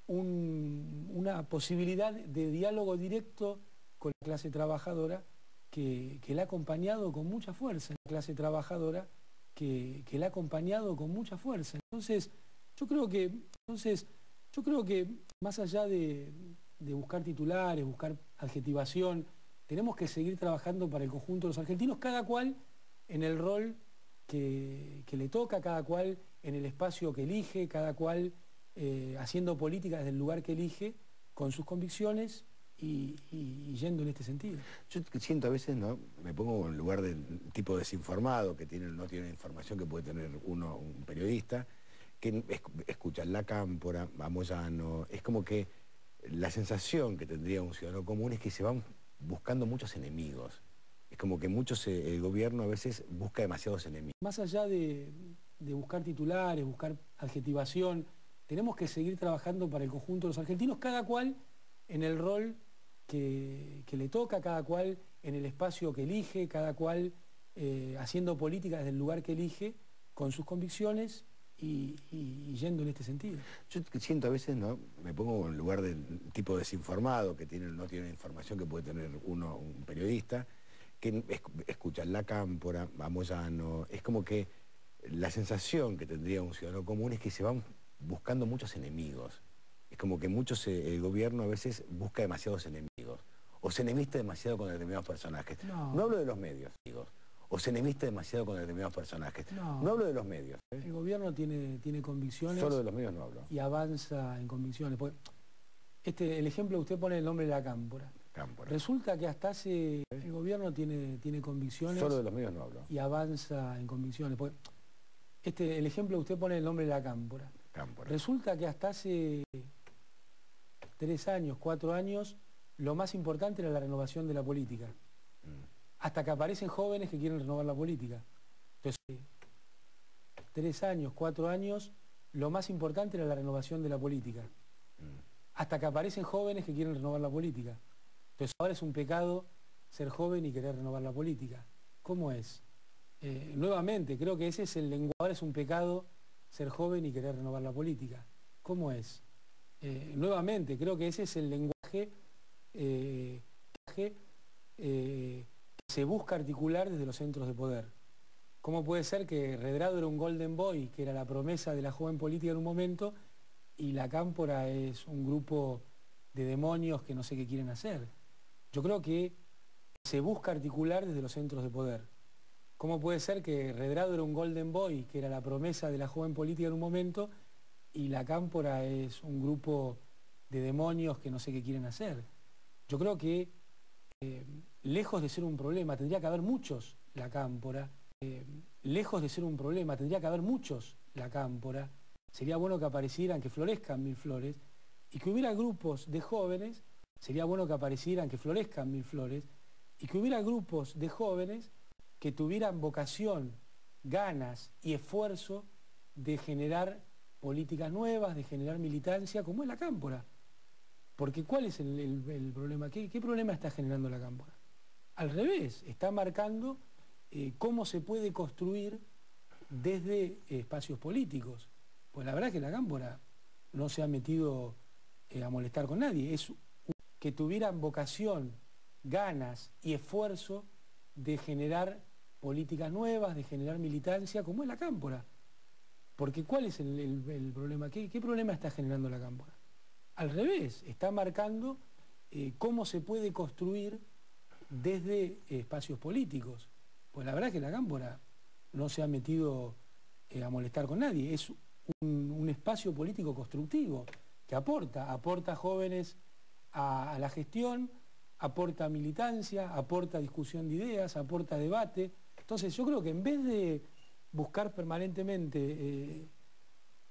una posibilidad de diálogo directo con la clase trabajadora que la ha acompañado con mucha fuerza, la clase trabajadora que la ha acompañado con mucha fuerza. Entonces, yo creo que más allá de buscar titulares, buscar adjetivación, tenemos que seguir trabajando para el conjunto de los argentinos, cada cual en el rol que le toca, cada cual en el espacio que elige, cada cual haciendo política desde el lugar que elige, con sus convicciones y yendo en este sentido. Yo siento a veces, ¿no? Me pongo en lugar del tipo desinformado que no tiene información que puede tener un periodista, que escucha la Cámpora, a Moyano, es como que la sensación que tendría un ciudadano común es que se van buscando muchos enemigos. Es como que el gobierno a veces busca demasiados enemigos. Más allá de buscar titulares, buscar adjetivación, tenemos que seguir trabajando para el conjunto de los argentinos, cada cual en el rol que le toca, cada cual en el espacio que elige, cada cual haciendo política desde el lugar que elige, con sus convicciones y yendo en este sentido. Yo siento a veces, ¿no? Me pongo en lugar del tipo desinformado que no tiene información que puede tener un periodista, que escucha la Cámpora, a Moyano, es como que la sensación que tendría un ciudadano común es que se van buscando muchos enemigos. Es como que el gobierno a veces busca demasiados enemigos, o se enemista demasiado con determinados personajes. No hablo de los medios, amigos. O se enemista demasiado con determinados personajes. No hablo de los medios. El gobierno tiene convicciones. Solo de los medios no hablo. Y avanza en convicciones. El ejemplo que usted pone el nombre de la Cámpora. Resulta que hasta hace... El gobierno tiene convicciones. Solo de los medios no hablo. Y avanza en convicciones. El ejemplo que usted pone el nombre de la Cámpora. Resulta que hasta hace 3 años, 4 años, lo más importante era la renovación de la política. Hasta que aparecen jóvenes que quieren renovar la política. Entonces, 3 años, 4 años, lo más importante era la renovación de la política. Hasta que aparecen jóvenes que quieren renovar la política. Entonces ahora es un pecado ser joven y querer renovar la política. ¿Cómo es? Nuevamente, creo que ese es el lenguaje. Ahora es un pecado ser joven y querer renovar la política. ¿Cómo es? Nuevamente, creo que ese es el lenguaje que se busca articular desde los centros de poder. ¿Cómo puede ser que Redrado era un golden boy, que era la promesa de la joven política en un momento, y la Cámpora es un grupo de demonios que no sé qué quieren hacer? Yo creo que se busca articular desde los centros de poder. ¿Cómo puede ser que Redrado era un golden boy, que era la promesa de la joven política en un momento, y la Cámpora es un grupo de demonios que no sé qué quieren hacer? Yo creo que, lejos de ser un problema, tendría que haber muchos la Cámpora. Lejos de ser un problema, tendría que haber muchos la Cámpora. Sería bueno que aparecieran, que florezcan mil flores, y que hubiera grupos de jóvenes, sería bueno que aparecieran, que florezcan mil flores, y que hubiera grupos de jóvenes que tuvieran vocación, ganas y esfuerzo de generar políticas nuevas, de generar militancia, como es la Cámpora. Porque ¿cuál es el problema? ¿Qué problema está generando la Cámpora? Al revés, está marcando cómo se puede construir desde espacios políticos. Pues la verdad es que la Cámpora no se ha metido a molestar con nadie. Es que tuvieran vocación, ganas y esfuerzo de generar políticas nuevas, de generar militancia, como es la Cámpora. Porque ¿cuál es el problema? ¿Qué problema está generando la Cámpora? Al revés, está marcando cómo se puede construir desde espacios políticos. Pues la verdad es que la Cámpora no se ha metido a molestar con nadie. Es un espacio político constructivo que aporta jóvenes a la gestión, aporta militancia, aporta discusión de ideas, aporta debate. Entonces yo creo que en vez de buscar permanentemente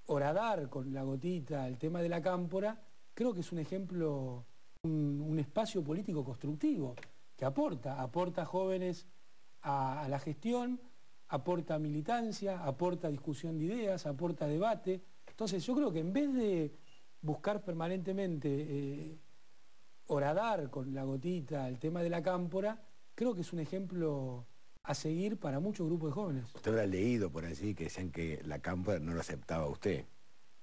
horadar con la gotita el tema de la Cámpora, creo que es un ejemplo, un espacio político constructivo que aporta jóvenes a la gestión, aporta militancia, aporta discusión de ideas, aporta debate. Entonces yo creo que en vez de buscar permanentemente horadar con la gotita el tema de la Cámpora, creo que es un ejemplo a seguir para muchos grupos de jóvenes. Usted habrá leído por allí que decían que la Cámpora no lo aceptaba a usted.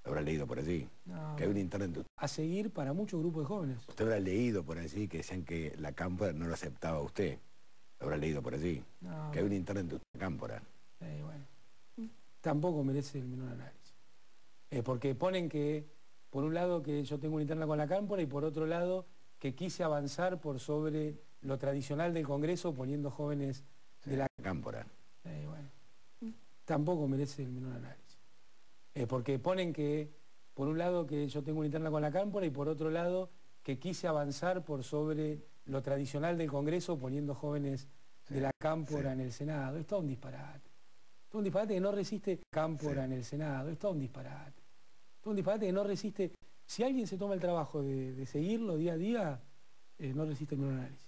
Lo habrá leído por allí. No, que hay un internet. a seguir para muchos grupos de jóvenes. Usted habrá leído por allí que decían que la Cámpora no lo aceptaba a usted. Lo habrá leído por allí. No, que hay un internet de Cámpora. Bueno, tampoco merece el menor análisis. Porque ponen que, por un lado, que yo tengo una interna con la Cámpora, y por otro lado, que quise avanzar por sobre lo tradicional del Congreso, poniendo jóvenes de la Cámpora. Bueno, tampoco merece el menor análisis. Porque ponen que, por un lado, que yo tengo una interna con la Cámpora, y por otro lado, que quise avanzar por sobre lo tradicional del Congreso, poniendo jóvenes de la Cámpora en el Senado. Es todo un disparate. Es un disparate que no resiste Cámpora en el Senado. Es todo un disparate. Es un disparate que no resiste. Si alguien se toma el trabajo de seguirlo día a día, no resiste el menor análisis.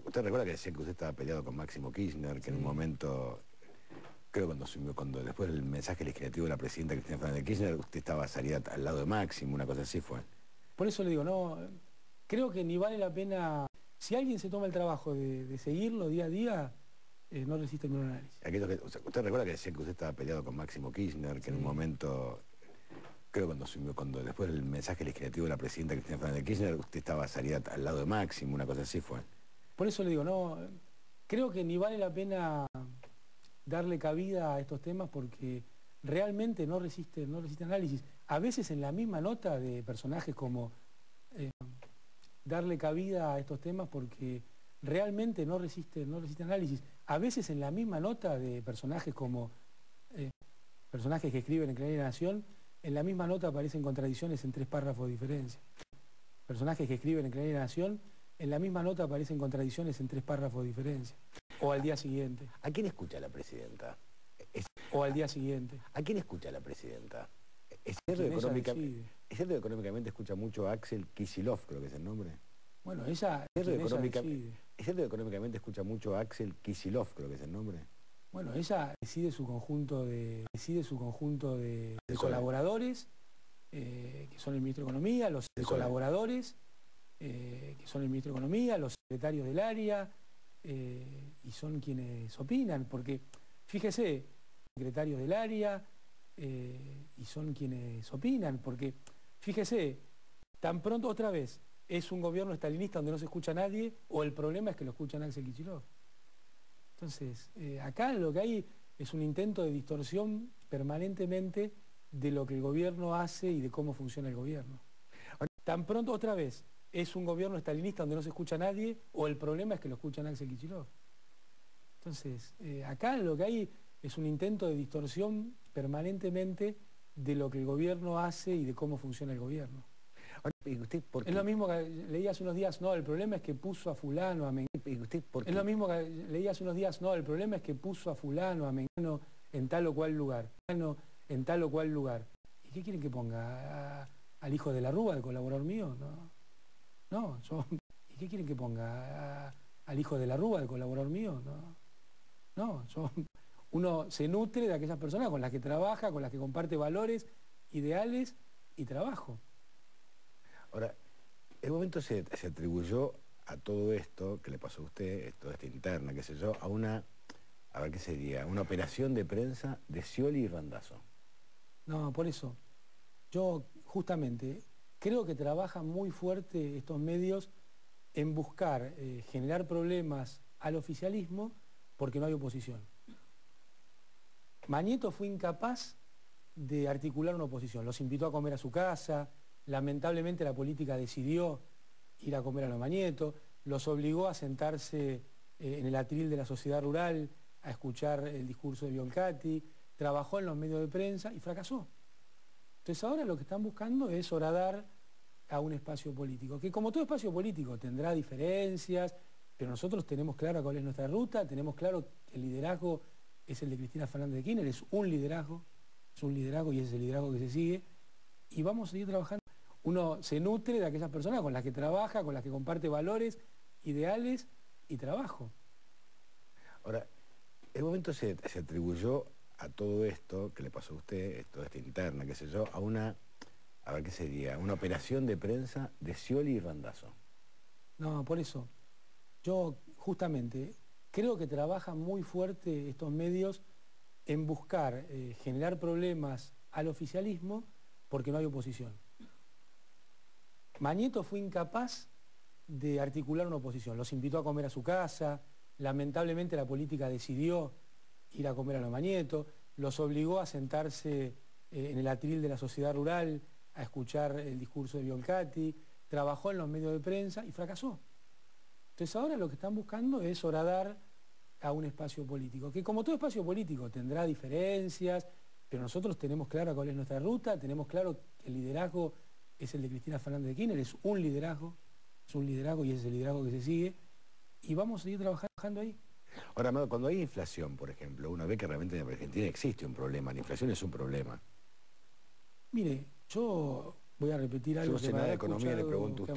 ¿Usted recuerda que decían que usted estaba peleado con Máximo Kirchner, que en un momento, creo cuando después del mensaje legislativo de la presidenta Cristina Fernández de Kirchner, usted salía al lado de Máximo, una cosa así fue? Por eso le digo, no, creo que ni vale la pena. Si alguien se toma el trabajo de seguirlo día a día, no resiste el menor análisis. ¿Usted recuerda que decían que usted estaba peleado con Máximo Kirchner, que en un momento, creo cuando después del mensaje legislativo de la presidenta Cristina Fernández de Kirchner, usted salía al lado de Máximo, una cosa así fue? Por eso le digo, no, creo que ni vale la pena darle cabida a estos temas, porque realmente no resiste análisis. A veces en la misma nota de personajes como darle cabida a estos temas, porque realmente no resiste análisis. A veces en la misma nota de personajes como personajes que escriben en Clarín y La Nación, en la misma nota aparecen contradicciones en 3 párrafos de diferencia. Personajes que escriben en Clarín y La Nación, en la misma nota aparecen contradicciones en 3 párrafos de diferencia. O al día siguiente. ¿A quién escucha la presidenta? O al día siguiente. ¿A quién escucha la presidenta? ¿Es cierto que económicamente escucha mucho a Axel Kicillof, creo que es el nombre? Bueno, ella ¿Es cierto que económicamente escucha mucho a Axel Kicillof, creo que es el nombre? Bueno, ella decide su conjunto de colaboradores, que son el ministro de Economía, los colaboradores, que son el ministro de Economía, los secretarios del área, y son quienes opinan, porque, fíjese, secretarios del área, y son quienes opinan, porque, fíjese, tan pronto otra vez es un gobierno estalinista donde no se escucha a nadie, o el problema es que lo escuchan a Axel Kicillof. Entonces, acá lo que hay es un intento de distorsión permanentemente de lo que el gobierno hace y de cómo funciona el gobierno. Tan pronto, otra vez, es un gobierno estalinista donde no se escucha a nadie, o el problema es que lo escuchan a Axel Kicillof. Entonces, acá lo que hay es un intento de distorsión permanentemente de lo que el gobierno hace y de cómo funciona el gobierno. ¿Y usted por qué? Es lo mismo que leí hace unos días, no, el problema es que puso a fulano, a mengano. ¿Y usted por qué? Es lo mismo que leí hace unos días, no, el problema es que puso a fulano, a mengano, en tal o cual lugar. En tal o cual lugar. ¿Y qué quieren que ponga? ¿Al hijo de la Rúa, el colaborador mío? No. No, ¿y qué quieren que ponga? ¿Al hijo de la Rúa, el colaborador mío? No. No, uno se nutre de aquellas personas con las que trabaja, con las que comparte valores, ideales y trabajo. Ahora, el momento se atribuyó a todo esto que le pasó a usted, toda esta interna, qué sé yo, a una, a ver qué sería, una operación de prensa de Scioli y Randazzo. No, por eso. Yo justamente creo que trabajan muy fuerte estos medios en buscar generar problemas al oficialismo porque no hay oposición. Mañeto fue incapaz de articular una oposición, los invitó a comer a su casa, lamentablemente la política decidió ir a comer a los Mañeto, los obligó a sentarse en el atril de la sociedad rural a escuchar el discurso de Biolcati, trabajó en los medios de prensa y fracasó. Entonces ahora lo que están buscando es horadar a un espacio político, que como todo espacio político tendrá diferencias, pero nosotros tenemos clara cuál es nuestra ruta, tenemos claro que el liderazgo es el de Cristina Fernández de Kirchner, es un liderazgo y ese es el liderazgo que se sigue, y vamos a seguir trabajando. Uno se nutre de aquellas personas con las que trabaja, con las que comparte valores, ideales y trabajo. Ahora, el momento se atribuyó a todo esto que le pasó a usted, toda esta interna, qué sé yo, a una, a ver qué sería, una operación de prensa de Scioli y Randazzo. No, por eso. Yo justamente creo que trabajan muy fuerte estos medios en buscar generar problemas al oficialismo porque no hay oposición. Mañeto fue incapaz de articular una oposición, los invitó a comer a su casa, lamentablemente la política decidió ir a comer a los Mañeto, los obligó a sentarse en el atril de la sociedad rural a escuchar el discurso de Biolcati, trabajó en los medios de prensa y fracasó. Entonces ahora lo que están buscando es horadar a un espacio político, que como todo espacio político tendrá diferencias, pero nosotros tenemos clara cuál es nuestra ruta, tenemos claro que el liderazgo es el de Cristina Fernández de Kirchner, es un liderazgo y ese es el liderazgo que se sigue, y vamos a seguir trabajando ahí. Ahora, Amado, cuando hay inflación, por ejemplo, uno ve que realmente en Argentina existe un problema, la inflación es un problema. Mire, yo voy a repetir algo que me habrá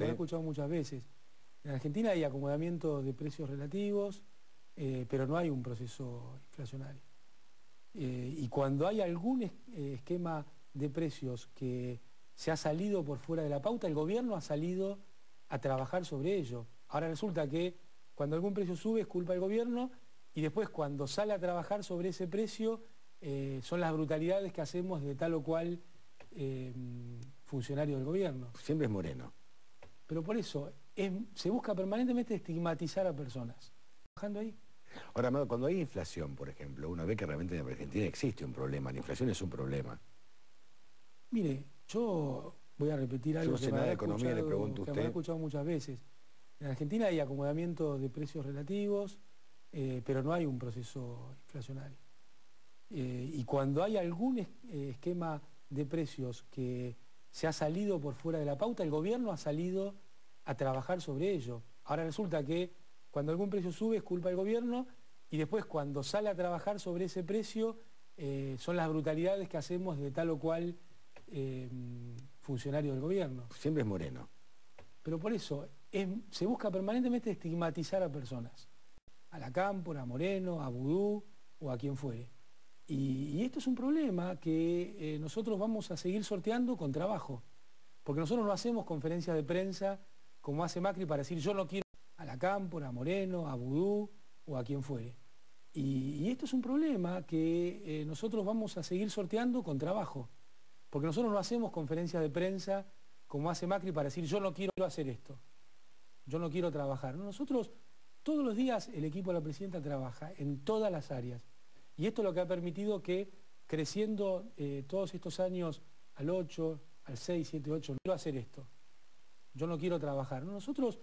escuchado muchas veces. En Argentina hay acomodamiento de precios relativos, pero no hay un proceso inflacionario. Y cuando hay algún esquema de precios que se ha salido por fuera de la pauta, el gobierno ha salido a trabajar sobre ello. Ahora resulta que cuando algún precio sube es culpa del gobierno y después cuando sale a trabajar sobre ese precio son las brutalidades que hacemos de tal o cual funcionario del gobierno. Siempre es Moreno. Pero por eso se busca permanentemente estigmatizar a personas. Trabajando ahí. Ahora, Amado, cuando hay inflación, por ejemplo, uno ve que realmente en Argentina existe un problema, la inflación es un problema. Mire, yo voy a repetir algo que me habrá escuchado muchas veces. En Argentina hay acomodamiento de precios relativos, pero no hay un proceso inflacionario. Y cuando hay algún esquema de precios que se ha salido por fuera de la pauta, el gobierno ha salido a trabajar sobre ello. Ahora resulta que cuando algún precio sube es culpa del gobierno y después cuando sale a trabajar sobre ese precio son las brutalidades que hacemos de tal o cual funcionario del gobierno. Siempre es Moreno. Pero por eso se busca permanentemente estigmatizar a personas. A la Cámpora, a Moreno, a Vudú o a quien fuere. Y esto es un problema que nosotros vamos a seguir sorteando con trabajo. Porque nosotros no hacemos conferencias de prensa como hace Macri para decir yo no quiero a la Cámpora, a Moreno, a Vudú o a quien fuere. Y esto es un problema que nosotros vamos a seguir sorteando con trabajo. Porque nosotros no hacemos conferencias de prensa como hace Macri para decir yo no quiero hacer esto, yo no quiero trabajar. No, nosotros todos los días el equipo de la presidenta trabaja en todas las áreas. Y esto es lo que ha permitido que, creciendo todos estos años al 8, al 6, 7, 8, no quiero hacer esto, yo no quiero trabajar. No, nosotros,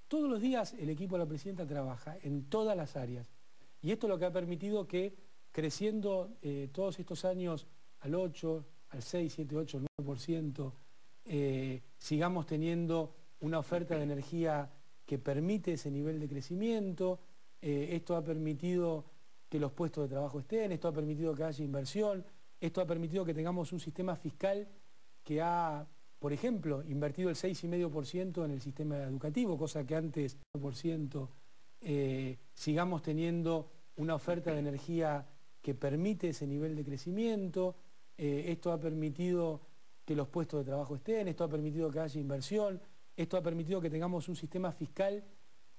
todos los días, el equipo de la presidenta trabaja en todas las áreas. Y esto es lo que ha permitido que, creciendo todos estos años al 8, al 6, 7, 8, 9%, sigamos teniendo una oferta de energía que permite ese nivel de crecimiento. Esto ha permitido que los puestos de trabajo estén, esto ha permitido que haya inversión, esto ha permitido que tengamos un sistema fiscal que ha, por ejemplo, invertido el 6,5% en el sistema educativo, cosa que antes, sigamos teniendo una oferta de energía que permite ese nivel de crecimiento. Esto ha permitido que los puestos de trabajo estén, esto ha permitido que haya inversión, esto ha permitido que tengamos un sistema fiscal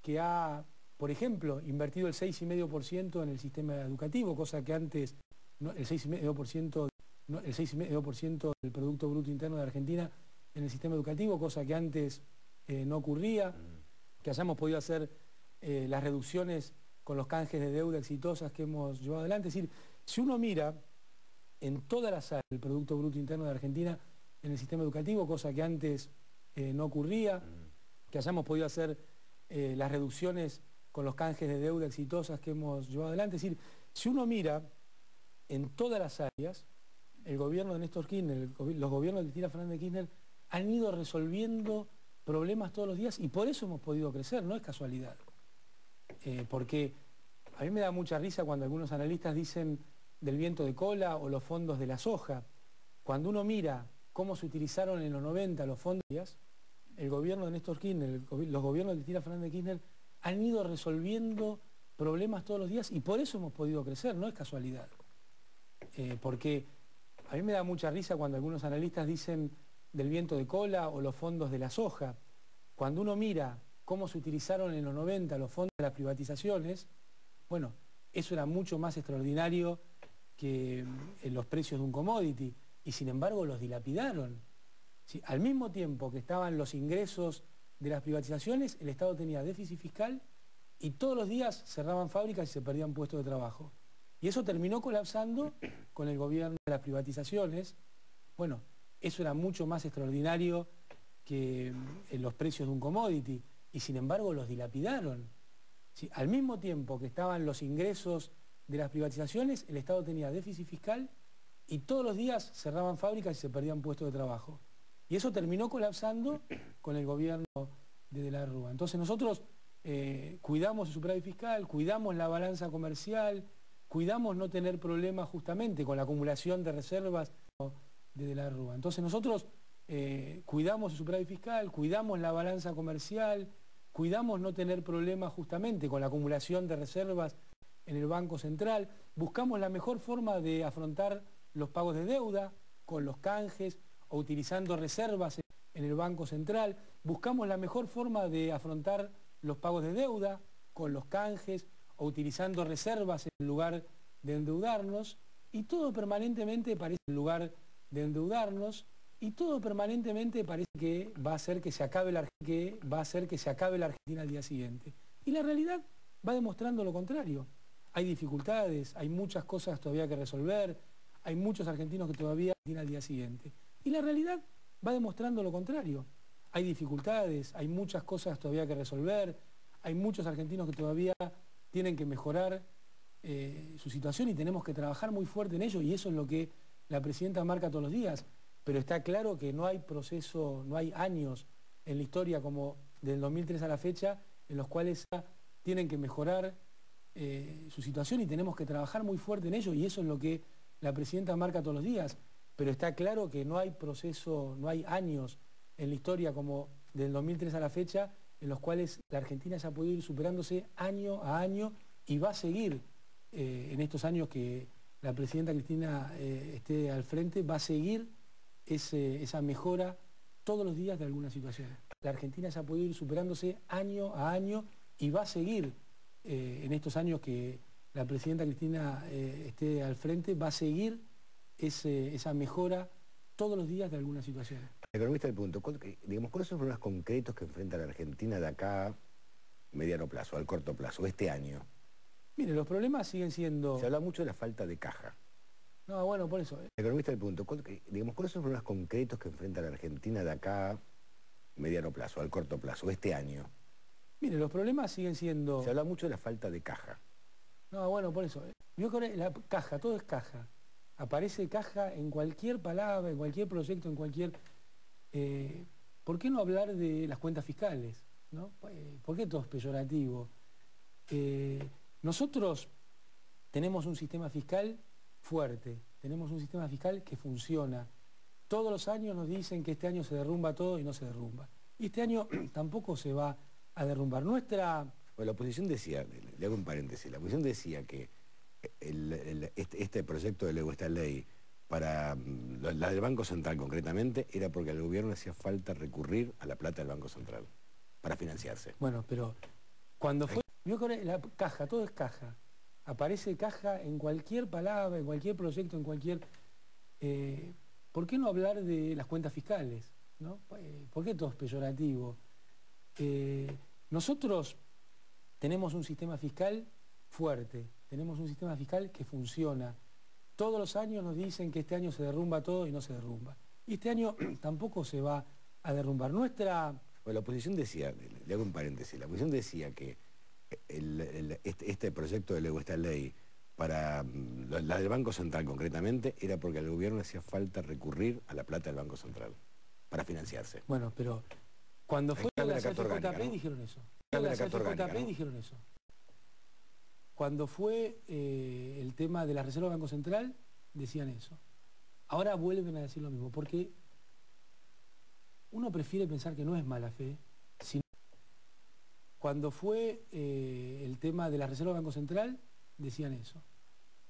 que ha, por ejemplo, invertido el 6,5% en el sistema educativo, cosa que antes, el 6,5% del Producto Bruto Interno de Argentina en el sistema educativo, cosa que antes no ocurría, que hayamos podido hacer las reducciones con los canjes de deuda exitosas que hemos llevado adelante. Es decir, si uno mira en todas las áreas del Producto Bruto Interno de Argentina en el sistema educativo, cosa que antes no ocurría, que hayamos podido hacer las reducciones con los canjes de deuda exitosas que hemos llevado adelante. Es decir, si uno mira en todas las áreas, el gobierno de Néstor Kirchner, los gobiernos de Cristina Fernández de Kirchner han ido resolviendo problemas todos los días y por eso hemos podido crecer, no es casualidad. Porque a mí me da mucha risa cuando algunos analistas dicen del viento de cola o los fondos de la soja. Cuando uno mira cómo se utilizaron en los 90 los fondos, el gobierno de Néstor Kirchner, los gobiernos de Cristina Fernández de Kirchner han ido resolviendo problemas todos los días y por eso hemos podido crecer, no es casualidad. Porque a mí me da mucha risa cuando algunos analistas dicen del viento de cola o los fondos de la soja. Cuando uno mira cómo se utilizaron en los 90 los fondos de las privatizaciones, bueno, eso era mucho más extraordinario que los precios de un commodity y sin embargo los dilapidaron. ¿Sí? Al mismo tiempo que estaban los ingresos de las privatizaciones, el Estado tenía déficit fiscal y todos los días cerraban fábricas y se perdían puestos de trabajo. Y eso terminó colapsando con el gobierno de las privatizaciones. Bueno, eso era mucho más extraordinario que los precios de un commodity y sin embargo los dilapidaron. ¿Sí? Al mismo tiempo que estaban los ingresos de las privatizaciones, el Estado tenía déficit fiscal y todos los días cerraban fábricas y se perdían puestos de trabajo. Y eso terminó colapsando con el gobierno de De la Rúa. Entonces nosotros cuidamos el superávit fiscal, cuidamos la balanza comercial, cuidamos no tener problemas justamente con la acumulación de reservas de la Rúa. Entonces nosotros cuidamos el superávit fiscal, cuidamos la balanza comercial, cuidamos no tener problemas justamente con la acumulación de reservas en el Banco Central, buscamos la mejor forma de afrontar los pagos de deuda con los canjes o utilizando reservas en el Banco Central, buscamos la mejor forma de afrontar los pagos de deuda con los canjes o utilizando reservas en lugar de endeudarnos y todo permanentemente parece en lugar de endeudarnos y todo permanentemente parece que va a hacer que se acabe la Argentina al día siguiente. Y la realidad va demostrando lo contrario. Hay dificultades, hay muchas cosas todavía que resolver, hay muchos argentinos que todavía al día siguiente. Y la realidad va demostrando lo contrario. Hay dificultades, hay muchas cosas todavía que resolver, hay muchos argentinos que todavía tienen que mejorar su situación y tenemos que trabajar muy fuerte en ello y eso es lo que la presidenta marca todos los días. Pero está claro que no hay proceso, no hay años en la historia como del 2003 a la fecha en los cuales tienen que mejorar su situación y tenemos que trabajar muy fuerte en ello y eso es lo que la presidenta marca todos los días. Pero está claro que no hay proceso, no hay años en la historia como del 2003 a la fecha en los cuales la Argentina ya ha podido ir superándose año a año y va a seguir en estos años que la presidenta Cristina esté al frente, va a seguir esa mejora todos los días de alguna situación. La Argentina ya ha podido ir superándose año a año y va a seguir en estos años que la presidenta Cristina esté al frente, va a seguir esa mejora todos los días de alguna situación. Economista del punto, digamos, ¿cuáles son los problemas concretos que enfrenta la Argentina de acá a mediano plazo, al corto plazo, este año? Mire, los problemas siguen siendo... Se habla mucho de la falta de caja. No, bueno, por eso. El economista del punto, digamos, ¿cuáles son los problemas concretos que enfrenta la Argentina de acá a mediano plazo, al corto plazo, este año? Mire, los problemas siguen siendo... Se habla mucho de la falta de caja. No, bueno, por eso. Yo creo que la caja, todo es caja. Aparece caja en cualquier palabra, en cualquier proyecto, en cualquier... ¿Por qué no hablar de las cuentas fiscales? ¿No? ¿Por qué todo es peyorativo? Nosotros tenemos un sistema fiscal fuerte, tenemos un sistema fiscal que funciona. Todos los años nos dicen que este año se derrumba todo y no se derrumba. Y este año tampoco se va a derrumbar. Bueno, la oposición decía, le hago un paréntesis, la oposición decía que este proyecto de ley o esta ley para la del Banco Central concretamente era porque al gobierno hacía falta recurrir a la plata del Banco Central para financiarse. Bueno, pero cuando fue... Yo creo que la caja, todo es caja. Aparece caja en cualquier palabra, en cualquier proyecto, en cualquier... ¿Por qué no hablar de las cuentas fiscales? ¿No? ¿Por qué todo es peyorativo? Nosotros tenemos un sistema fiscal fuerte, tenemos un sistema fiscal que funciona. Todos los años nos dicen que este año se derrumba todo y no se derrumba. Y este año tampoco se va a derrumbar. Bueno, la oposición decía, le hago un paréntesis, la oposición decía que este proyecto de ley o esta ley para la del Banco Central concretamente era porque al gobierno hacía falta recurrir a la plata del Banco Central para financiarse. Bueno, pero cuando fue la CFJP dijeron eso. La CFJP dijeron eso. Cuando fue el tema de la reserva del Banco Central, decían eso. Ahora vuelven a decir lo mismo, porque uno prefiere pensar que no es mala fe, sino cuando fue el tema de la reserva del Banco Central, decían eso.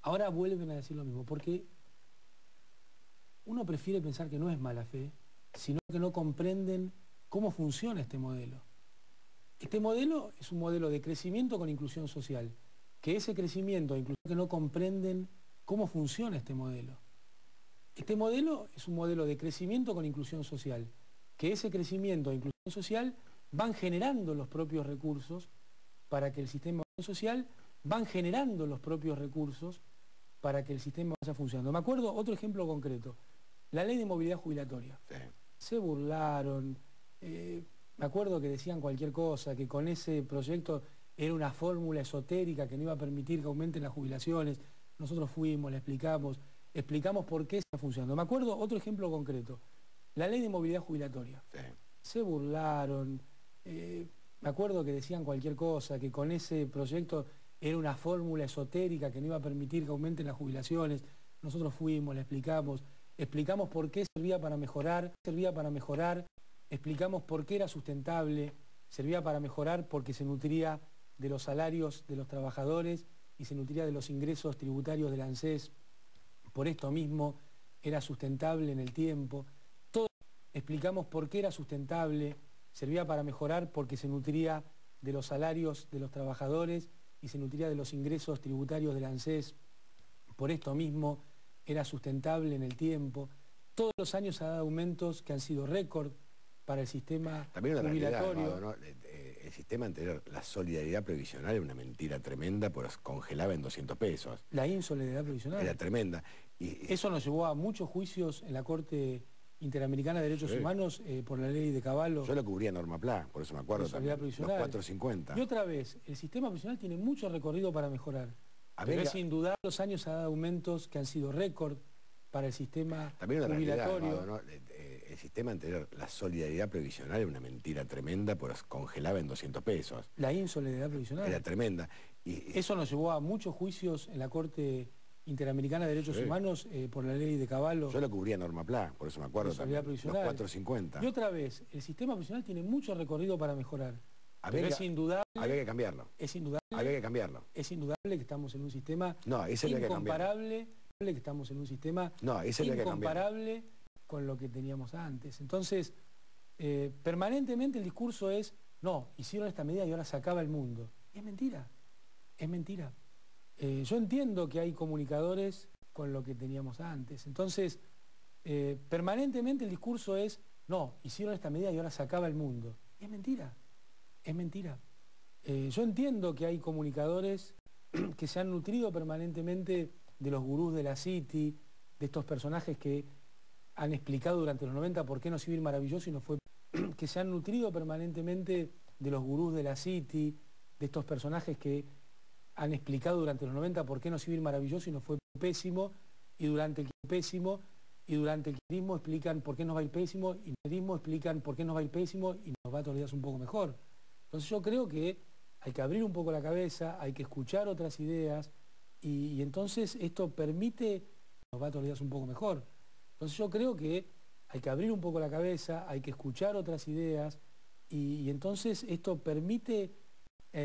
Ahora vuelven a decir lo mismo, porque uno prefiere pensar que no es mala fe, sino que no comprenden cómo funciona este modelo. Este modelo es un modelo de crecimiento con inclusión social, que ese crecimiento, incluso que no comprenden cómo funciona este modelo. Este modelo es un modelo de crecimiento con inclusión social, que ese crecimiento e inclusión social van generando los propios recursos para que el sistema social, van generando los propios recursos para que el sistema vaya funcionando. Me acuerdo, otro ejemplo concreto, la ley de movilidad jubilatoria. Sí. Se burlaron, me acuerdo que decían cualquier cosa, que con ese proyecto era una fórmula esotérica que no iba a permitir que aumenten las jubilaciones. Nosotros fuimos, le explicamos por qué está funcionando. Me acuerdo, otro ejemplo concreto, la ley de movilidad jubilatoria. Sí. Se burlaron, me acuerdo que decían cualquier cosa, que con ese proyecto era una fórmula esotérica que no iba a permitir que aumenten las jubilaciones. Nosotros fuimos, le explicamos por qué servía para mejorar, explicamos por qué era sustentable, servía para mejorar porque se nutría de los salarios de los trabajadores y se nutría de los ingresos tributarios del ANSES. Por esto mismo era sustentable en el tiempo. Todo explicamos por qué era sustentable, servía para mejorar porque se nutría de los salarios de los trabajadores y se nutría de los ingresos tributarios del ANSES. Por esto mismo era sustentable en el tiempo. Todos los años ha dado aumentos que han sido récord para el sistema jubilatorio. ¿No? El sistema anterior, la solidaridad previsional era una mentira tremenda, pues congelaba en 200 pesos. La insolidaridad previsional. Era tremenda. Eso nos llevó a muchos juicios en la Corte Interamericana de Derechos Humanos por la ley de Cavallo. Yo lo cubría Norma Pla, por eso me acuerdo también, los 450. Y otra vez, el sistema previsional tiene mucho recorrido para mejorar. Pero es indudable, los años ha dado aumentos que han sido récord para el sistema jubilatorio. ¿no? El sistema anterior, la solidaridad previsional era una mentira tremenda, pues congelaba en 200 pesos. La insolidaridad previsional. Era tremenda. Eso nos llevó a muchos juicios en la Corte Interamericana de Derechos Humanos por la ley de Cavallo. Yo lo cubría Norma Pla, por eso me acuerdo también, los 450. Y otra vez, el sistema previsional tiene mucho recorrido para mejorar. Pero es indudable... Había que cambiarlo. Es indudable... Había que cambiarlo. Es indudable que estamos en un sistema incomparable. Que estamos en un sistema incomparable con lo que teníamos antes. Entonces, permanentemente el discurso es, no, hicieron esta medida y ahora se acaba el mundo. Y es mentira, es mentira. Yo entiendo que hay comunicadores con lo que teníamos antes. Entonces, permanentemente el discurso es, no, hicieron esta medida y ahora se acaba el mundo. Y es mentira, es mentira. Yo entiendo que hay comunicadores que se han nutrido permanentemente de los gurús de la City, de estos personajes que han explicado durante los 90 por qué no Civil Maravilloso y no fue... que se han nutrido permanentemente de los gurús de la City, de estos personajes que han explicado durante los 90 por qué no Civil Maravilloso y no fue pésimo, y durante el kirchnerismo explican por qué nos va a ir pésimo, y el kirchnerismo explican por qué nos va a ir pésimo y nos va todos los días un poco mejor. Entonces yo creo que hay que abrir un poco la cabeza, hay que escuchar otras ideas, y entonces esto permite, nos va todos los días un poco mejor. Entonces yo creo que hay que abrir un poco la cabeza, hay que escuchar otras ideas, y entonces esto permite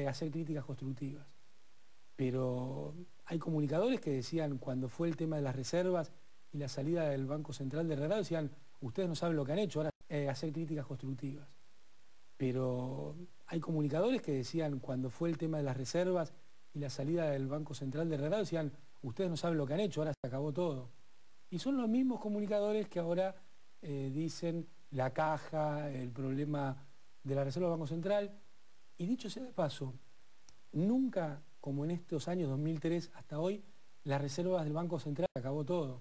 hacer críticas constructivas. Pero hay comunicadores que decían, cuando fue el tema de las reservas y la salida del Banco Central de Herrera, decían, ustedes no saben lo que han hecho, ahora hacer críticas constructivas. Pero hay comunicadores que decían, cuando fue el tema de las reservas y la salida del Banco Central de Herrera, decían, ustedes no saben lo que han hecho, ahora se acabó todo. Y son los mismos comunicadores que ahora dicen la caja, el problema de la reserva del Banco Central. Y dicho sea de paso, nunca, como en estos años 2003 hasta hoy, las reservas del Banco Central acabó todo.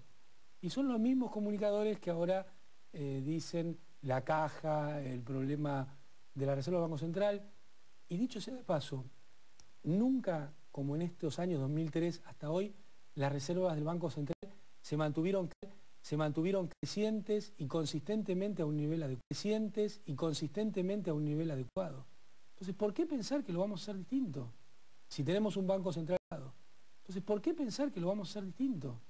Y son los mismos comunicadores que ahora dicen la caja, el problema de la reserva del Banco Central. Y dicho sea de paso, nunca, como en estos años 2003 hasta hoy, las reservas del Banco Central se mantuvieron crecientes y consistentemente a un nivel adecuado. Entonces, ¿por qué pensar que lo vamos a hacer distinto? Si tenemos un Banco Central, entonces, ¿por qué pensar que lo vamos a hacer distinto?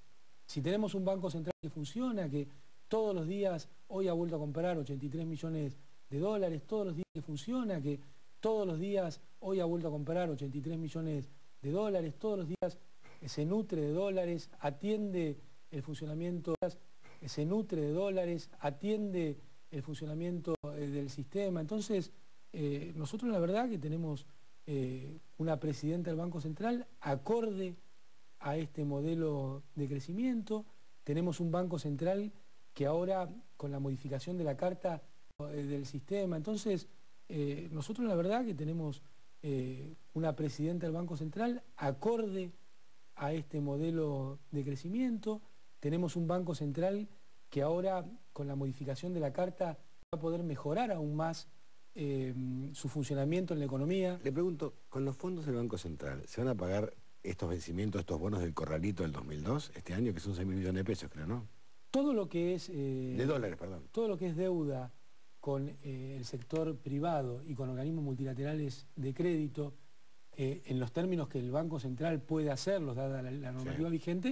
Si tenemos un Banco Central que funciona, que todos los días, hoy ha vuelto a comprar 83 millones de dólares, todos los días que funciona, que todos los días, hoy ha vuelto a comprar 83 millones de dólares, todos los días se nutre de dólares, atiende el funcionamiento, del sistema. Entonces, nosotros la verdad que tenemos una presidenta del Banco Central acorde a este modelo de crecimiento, tenemos un Banco Central que ahora, con la modificación de la Carta del sistema, entonces nosotros la verdad que tenemos una presidenta del Banco Central acorde a este modelo de crecimiento, tenemos un Banco Central que ahora, con la modificación de la Carta, va a poder mejorar aún más su funcionamiento en la economía. Le pregunto, ¿con los fondos del Banco Central se van a pagar estos vencimientos, estos bonos del corralito del 2002, este año, que son 6.000 millones de pesos, creo, ¿no? Todo lo que es... de dólares, perdón. Todo lo que es deuda con el sector privado y con organismos multilaterales de crédito, en los términos que el Banco Central puede hacerlos, dada la normativa vigente,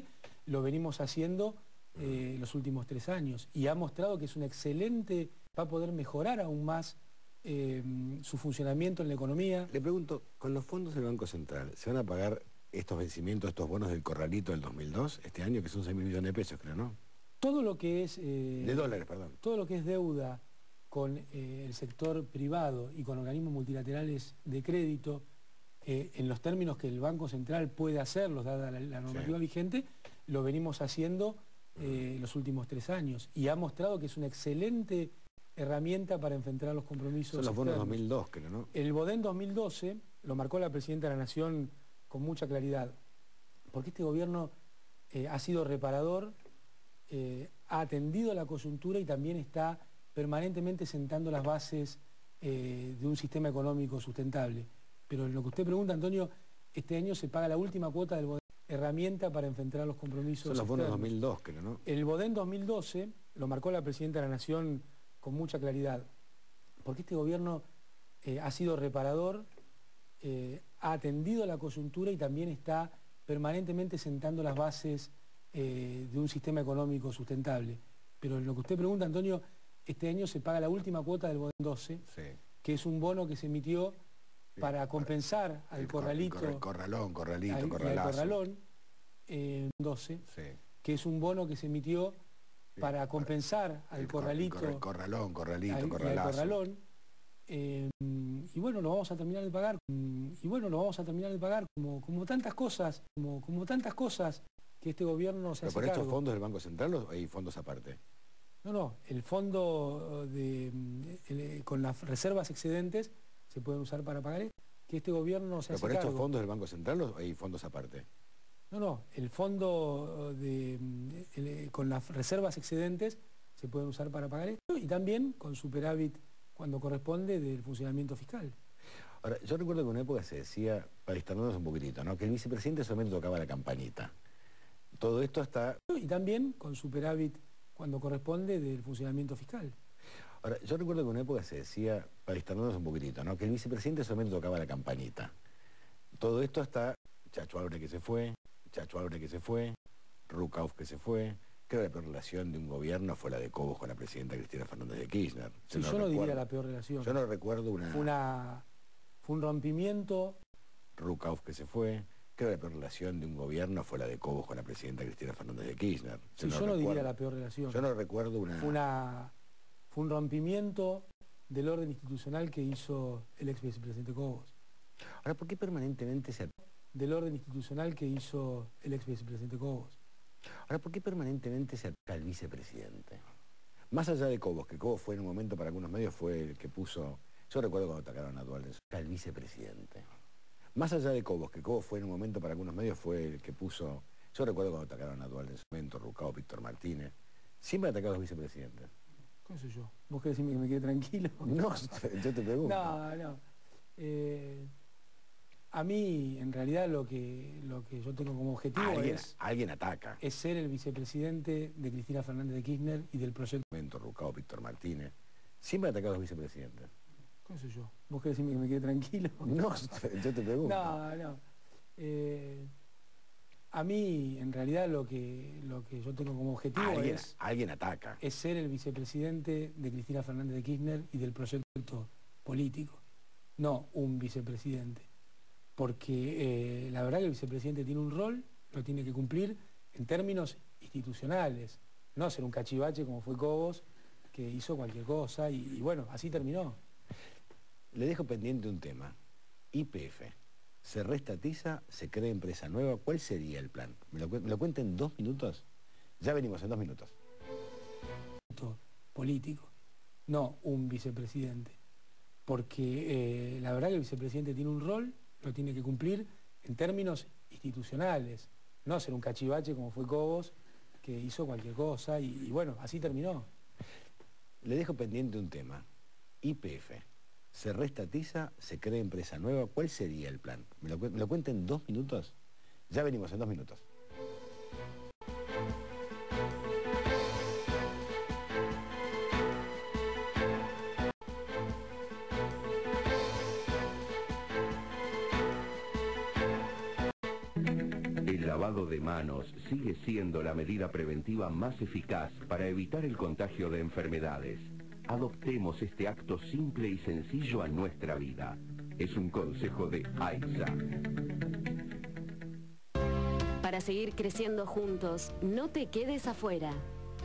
lo venimos haciendo los últimos 3 años. Y ha mostrado que es un excelente... va a poder mejorar aún más su funcionamiento en la economía. Le pregunto, ¿con los fondos del Banco Central se van a pagar estos vencimientos, estos bonos del corralito del 2002, este año, que son 6.000 millones de pesos, creo, ¿no? Todo lo que es... de dólares, perdón. Todo lo que es deuda con el sector privado y con organismos multilaterales de crédito, en los términos que el Banco Central puede hacerlos, dada la normativa vigente, lo venimos haciendo los últimos 3 años. Y ha mostrado que es una excelente herramienta para enfrentar los compromisos. Son los bonos 2002, creo, ¿no? El BODEN 2012 lo marcó la Presidenta de la Nación con mucha claridad, porque este gobierno ha sido reparador, ha atendido la coyuntura y también está permanentemente sentando las bases de un sistema económico sustentable. Pero en lo que usted pregunta, Antonio, este año se paga la última cuota del BODEN, herramienta para enfrentar los compromisos. Son los bonos 2002, creo, ¿no? El BODEN 2012 lo marcó la Presidenta de la Nación con mucha claridad, porque este gobierno ha sido reparador, ha atendido la coyuntura y también está permanentemente sentando las bases de un sistema económico sustentable. Pero en lo que usted pregunta, Antonio, este año se paga la última cuota del BODEN 12, que es un bono que se emitió para compensar al corralito... corralón, 12, que es un bono que se emitió para compensar al corralito... corralón. Y bueno, lo vamos a terminar de pagar. Como tantas cosas, como tantas cosas que este gobierno se hace ¿Pero por estos cargo. fondos del Banco Central o hay fondos aparte? No, el fondo con las reservas excedentes se pueden usar para pagar esto. que este gobierno se ¿Pero hace por cargo. estos fondos del Banco Central o hay fondos aparte? No, el fondo con las reservas excedentes se pueden usar para pagar esto y también con superávit cuando corresponde del funcionamiento fiscal. Ahora, yo recuerdo que en una época se decía, para distendernos un poquitito, ¿no?, que el vicepresidente solamente tocaba la campanita. Todo esto hasta... Y también con superávit cuando corresponde del funcionamiento fiscal. Ahora, yo recuerdo que en una época se decía, para distendernos un poquitito, ¿no?, que el vicepresidente solamente tocaba la campanita. Todo esto hasta Chacho Ábrego que se fue, Rucauf que se fue. Creo que la peor relación de un gobierno fue la de Cobos con la presidenta Cristina Fernández de Kirchner. Sí, yo no diría la peor relación. Yo no recuerdo una... Fue un rompimiento. Rucauf que se fue. Creo que la peor relación de un gobierno fue la de Cobos con la presidenta Cristina Fernández de Kirchner. Sí, yo no diría la peor relación. Yo no recuerdo una... Fue un rompimiento del orden institucional que hizo el ex vicepresidente Cobos. Ahora, ¿por qué permanentemente se... Del orden institucional que hizo el ex vicepresidente Cobos. Ahora, ¿por qué permanentemente se ataca al vicepresidente? Más allá de Cobos, que Cobos fue en un momento para algunos medios fue el que puso... Yo recuerdo cuando atacaron a Dualde al vicepresidente. Más allá de Cobos, que Cobos fue en un momento para algunos medios fue el que puso... Yo recuerdo cuando atacaron a Dualde en su momento, Rucao, Víctor Martínez. Siempre atacaron a los vicepresidentes. ¿Qué sé yo? ¿Vos querés decirme que me quede tranquilo? No, yo te pregunto. No. A mí, en realidad, lo que yo tengo como objetivo Alguien ataca. Es ser el vicepresidente de Cristina Fernández de Kirchner y del proyecto... Rucao, Víctor Martínez. Siempre atacaron a los vicepresidentes. ¿Qué sé yo? ¿Vos querés decirme que me quede tranquilo? No, yo te pregunto. No. A mí, en realidad, lo que yo tengo como objetivo Alguien ataca. Es ser el vicepresidente de Cristina Fernández de Kirchner y del proyecto político. No un vicepresidente. Porque la verdad que el vicepresidente tiene un rol, lo tiene que cumplir en términos institucionales. No ser un cachivache como fue Cobos, que hizo cualquier cosa y bueno, así terminó. Le dejo pendiente un tema. YPF. ¿Se reestatiza? ¿Se crea empresa nueva? ¿Cuál sería el plan? ¿Me lo cuenta en 2 minutos? Ya venimos en 2 minutos. Político, no un vicepresidente. Porque la verdad que el vicepresidente tiene un rol, lo tiene que cumplir en términos institucionales. No ser un cachivache como fue Cobos, que hizo cualquier cosa y bueno, así terminó. Le dejo pendiente un tema. YPF. ¿Se reestatiza? ¿Se crea empresa nueva? ¿Cuál sería el plan? ¿Me lo cuenta en 2 minutos? Ya venimos en 2 minutos. El lavado de manos sigue siendo la medida preventiva más eficaz para evitar el contagio de enfermedades. Adoptemos este acto simple y sencillo a nuestra vida. Es un consejo de AISA. Para seguir creciendo juntos, no te quedes afuera.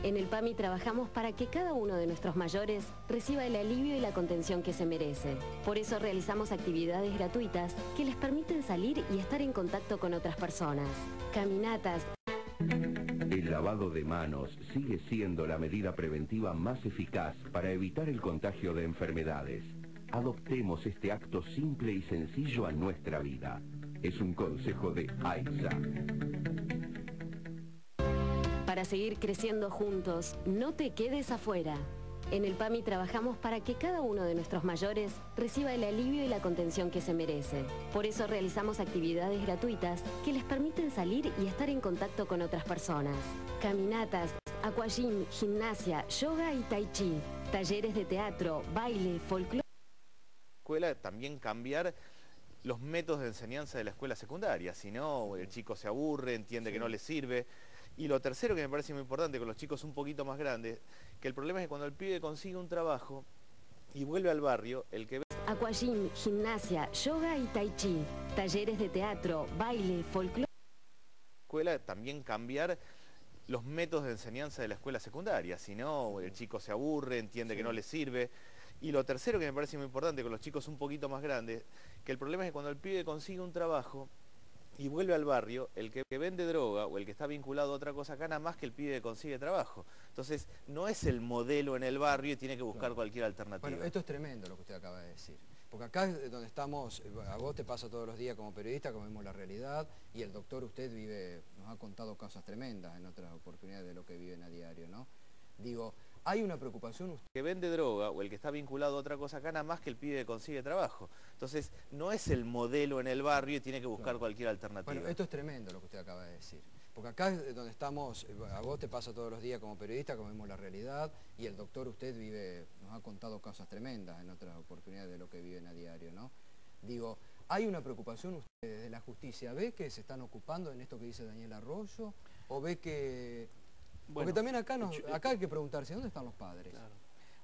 En el PAMI trabajamos para que cada uno de nuestros mayores reciba el alivio y la contención que se merece. Por eso realizamos actividades gratuitas que les permiten salir y estar en contacto con otras personas. Caminatas. El lavado de manos sigue siendo la medida preventiva más eficaz para evitar el contagio de enfermedades. Adoptemos este acto simple y sencillo a nuestra vida. Es un consejo de AISA. Para seguir creciendo juntos, no te quedes afuera. En el PAMI trabajamos para que cada uno de nuestros mayores reciba el alivio y la contención que se merece. Por eso realizamos actividades gratuitas que les permiten salir y estar en contacto con otras personas. Caminatas, aquagym, gimnasia, yoga y tai chi. Talleres de teatro, baile, folclore. Escuela también cambiar los métodos de enseñanza de la escuela secundaria, si no el chico se aburre, entiende que no le sirve. Y lo tercero que me parece muy importante con los chicos un poquito más grandes, que el problema es que cuando el pibe consigue un trabajo y vuelve al barrio, el que ve... Aquagym, gimnasia, yoga y tai chi. Talleres de teatro, baile, folclore. Escuela también cambiar los métodos de enseñanza de la escuela secundaria, si no el chico se aburre, entiende que no le sirve. Y lo tercero que me parece muy importante con los chicos un poquito más grandes, que el problema es que cuando el pibe consigue un trabajo y vuelve al barrio, el que vende droga o el que está vinculado a otra cosa gana más que el pibe que consigue trabajo. Entonces, no es el modelo en el barrio y tiene que buscar cualquier alternativa. Bueno, esto es tremendo lo que usted acaba de decir. Porque acá es donde estamos, a vos te pasa todos los días como periodista, como vemos la realidad, y el doctor, usted vive, nos ha contado cosas tremendas en otras oportunidades de lo que viven a diario, ¿no? Digo, hay una preocupación... El que vende droga o el que está vinculado a otra cosa gana más que el pibe que consigue trabajo. Entonces, no es el modelo en el barrio y tiene que buscar cualquier alternativa. Bueno, esto es tremendo lo que usted acaba de decir. Porque acá es donde estamos, a vos te pasa todos los días como periodista, como vemos la realidad, y el doctor, usted vive, nos ha contado cosas tremendas en otras oportunidades de lo que viven a diario, ¿no? Digo, hay una preocupación usted de la justicia, ¿ve que se están ocupando en esto que dice Daniel Arroyo? ¿O ve que...? Porque también acá hay que preguntarse, ¿dónde están los padres? Claro.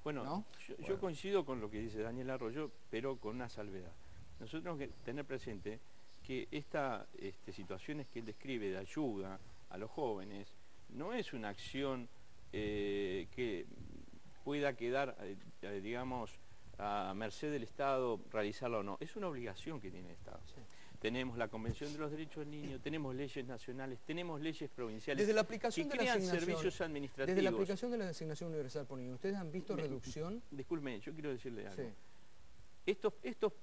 Bueno, ¿no? Yo coincido con lo que dice Daniel Arroyo, pero con una salvedad. Nosotros tenemos que tener presente que estas situaciones que él describe de ayuda a los jóvenes no es una acción que pueda quedar, digamos, a merced del Estado realizarla o no. Es una obligación que tiene el Estado. Sí. Tenemos la Convención de los Derechos del Niño, tenemos leyes nacionales, tenemos leyes provinciales desde la aplicación que de crean la servicios administrativos. Desde la aplicación de la designación universal por niño, ¿ustedes han visto reducción? Disculpe, yo quiero decirle algo. Sí. Estos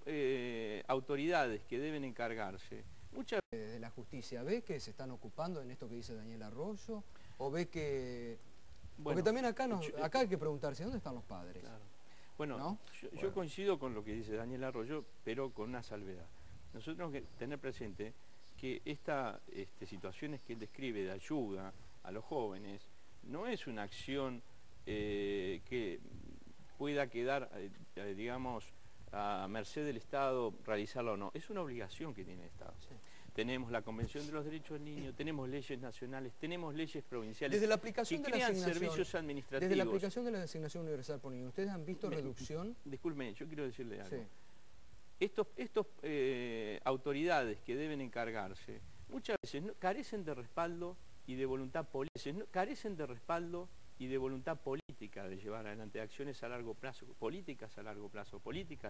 autoridades que deben encargarse, muchas veces... ¿De la justicia ve que se están ocupando en esto que dice Daniel Arroyo? ¿O ve que...? Porque también acá hay que preguntarse, ¿dónde están los padres? Claro. Bueno, ¿no? Yo coincido con lo que dice Daniel Arroyo, pero con una salvedad. Nosotros tenemos que tener presente que estas situaciones que él describe de ayuda a los jóvenes no es una acción que pueda quedar, digamos, a merced del Estado realizarla o no. Es una obligación que tiene el Estado. Sí. Tenemos la Convención de los Derechos del Niño, tenemos leyes nacionales, tenemos leyes provinciales desde la aplicación que de crean la servicios administrativos. Desde la aplicación de la designación universal por niño, ¿ustedes han visto reducción? Disculpe, yo quiero decirle algo. Sí. Estos autoridades que deben encargarse muchas veces carecen de respaldo y de voluntad política de llevar adelante acciones a largo plazo, políticas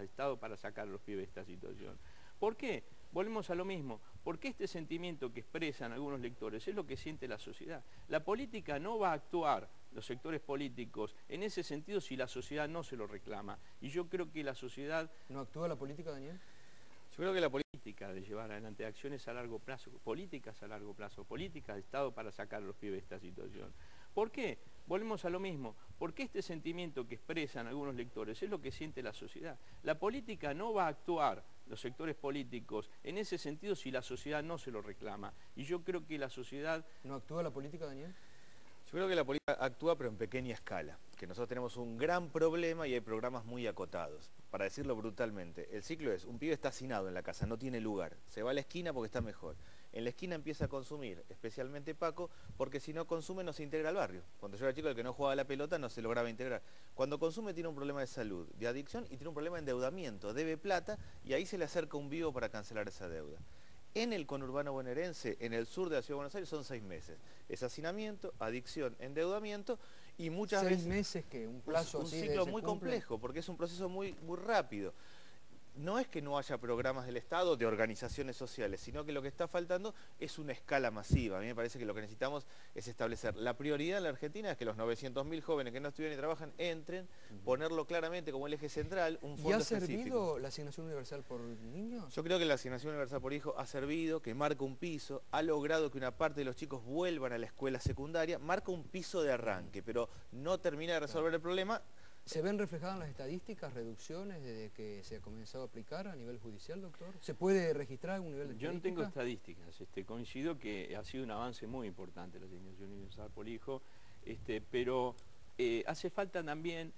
de Estado para sacar a los pibes de esta situación. ¿Por qué? Volvemos a lo mismo, porque este sentimiento que expresan algunos lectores es lo que siente la sociedad. La política no va a actuar, los sectores políticos, en ese sentido si la sociedad no se lo reclama. Y yo creo que la sociedad... ¿No actúa la política, Daniel? Yo creo que la política de llevar adelante acciones a largo plazo, políticas de Estado para sacar a los pibes de esta situación. ¿Por qué? Volvemos a lo mismo, porque este sentimiento que expresan algunos lectores es lo que siente la sociedad. La política no va a actuar, los sectores políticos, en ese sentido si la sociedad no se lo reclama. Y yo creo que la sociedad... ¿No actúa la política, Daniel? Yo creo que la política actúa pero en pequeña escala, que nosotros tenemos un gran problema y hay programas muy acotados. Para decirlo brutalmente, el ciclo es, un pibe está hacinado en la casa, no tiene lugar, se va a la esquina porque está mejor. En la esquina empieza a consumir, especialmente Paco, porque si no consume no se integra al barrio. Cuando yo era chico, el que no jugaba a la pelota no se lograba integrar. Cuando consume tiene un problema de salud, de adicción y tiene un problema de endeudamiento, debe plata y ahí se le acerca un vivo para cancelar esa deuda. En el conurbano bonaerense, en el sur de la Ciudad de Buenos Aires, son 6 meses. Es hacinamiento, adicción, endeudamiento y muchas veces... 6 meses que un plazo así un ciclo muy complejo, porque es un proceso muy rápido. No es que no haya programas del Estado, de organizaciones sociales, sino que lo que está faltando es una escala masiva. A mí me parece que lo que necesitamos es establecer la prioridad en la Argentina, es que los 900.000 jóvenes que no estudian y trabajan entren, ponerlo claramente como el eje central, un fondo específico. ¿Y ha servido la asignación universal por niños? Yo creo que la asignación universal por hijo ha servido, que marca un piso, ha logrado que una parte de los chicos vuelvan a la escuela secundaria, marca un piso de arranque, pero no termina de resolver el problema. ¿Se ven reflejadas en las estadísticas reducciones desde que se ha comenzado a aplicar a nivel judicial, doctor? ¿Se puede registrar algún nivel de estadística? Yo no tengo estadísticas, coincido que ha sido un avance muy importante la asignación universal por hijo, pero hace falta también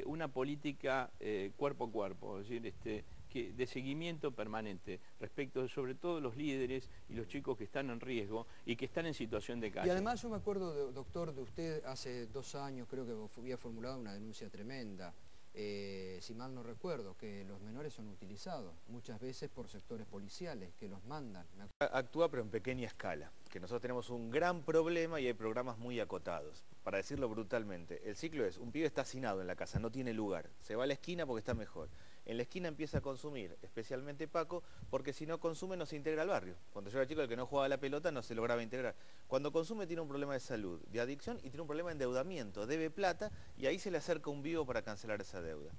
una política cuerpo a cuerpo, es decir, de seguimiento permanente respecto de sobre todo los líderes y los chicos que están en riesgo y que están en situación de calle. Y además yo me acuerdo, doctor, de usted hace 2 años creo que había formulado una denuncia tremenda, si mal no recuerdo, que los menores son utilizados muchas veces por sectores policiales que los mandan. Actúa pero en pequeña escala, que nosotros tenemos un gran problema y hay programas muy acotados. Para decirlo brutalmente, el ciclo es, un pibe está hacinado en la casa, no tiene lugar, se va a la esquina porque está mejor. En la esquina empieza a consumir, especialmente Paco, porque si no consume no se integra al barrio. Cuando yo era chico, el que no jugaba a la pelota no se lograba integrar. Cuando consume tiene un problema de salud, de adicción y tiene un problema de endeudamiento, debe plata y ahí se le acerca un vivo para cancelar esa deuda.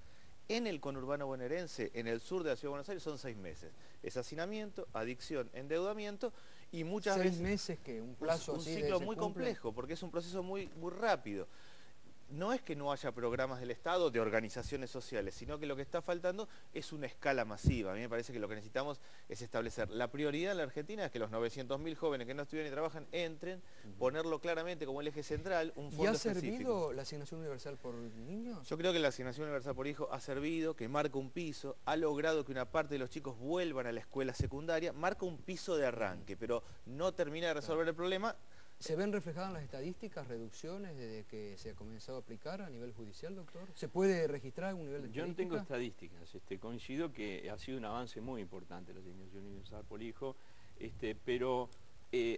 En el conurbano bonaerense, en el sur de la Ciudad de Buenos Aires, son 6 meses. Es hacinamiento, adicción, endeudamiento y muchas veces... 6 meses que un plazo un así ciclo se muy cumple. complejo, porque es un proceso muy rápido. No es que no haya programas del Estado, de organizaciones sociales, sino que lo que está faltando es una escala masiva. A mí me parece que lo que necesitamos es establecer la prioridad en la Argentina, es que los 900.000 jóvenes que no estudian y trabajan entren, ponerlo claramente como el eje central, un fondo ¿Y ha específico. servido la asignación universal por niños? Yo creo que la asignación universal por hijo ha servido, que marca un piso, ha logrado que una parte de los chicos vuelvan a la escuela secundaria, marca un piso de arranque, pero no termina de resolver el problema. ¿Se ven reflejadas en las estadísticas reducciones desde que se ha comenzado a aplicar a nivel judicial, doctor? ¿Se puede registrar un nivel de Yo no estadística? tengo estadísticas, coincido que ha sido un avance muy importante la asignación universal por hijo, pero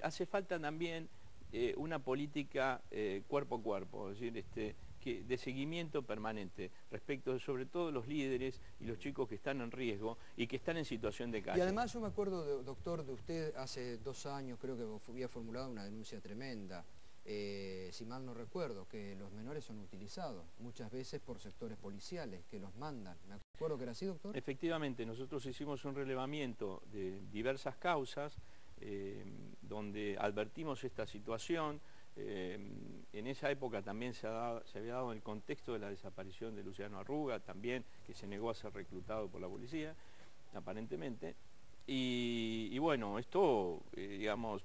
hace falta también una política cuerpo a cuerpo, es decir, de seguimiento permanente respecto de sobre todo los líderes y los chicos que están en riesgo y que están en situación de calle. Y además yo me acuerdo, doctor, de usted hace 2 años, creo que había formulado una denuncia tremenda, si mal no recuerdo, que los menores son utilizados muchas veces por sectores policiales que los mandan. ¿Me acuerdo que era así, doctor? Efectivamente, nosotros hicimos un relevamiento de diversas causas donde advertimos esta situación. En esa época también se había dado en el contexto de la desaparición de Luciano Arruga, también que se negó a ser reclutado por la policía, aparentemente. Y bueno, esto, digamos,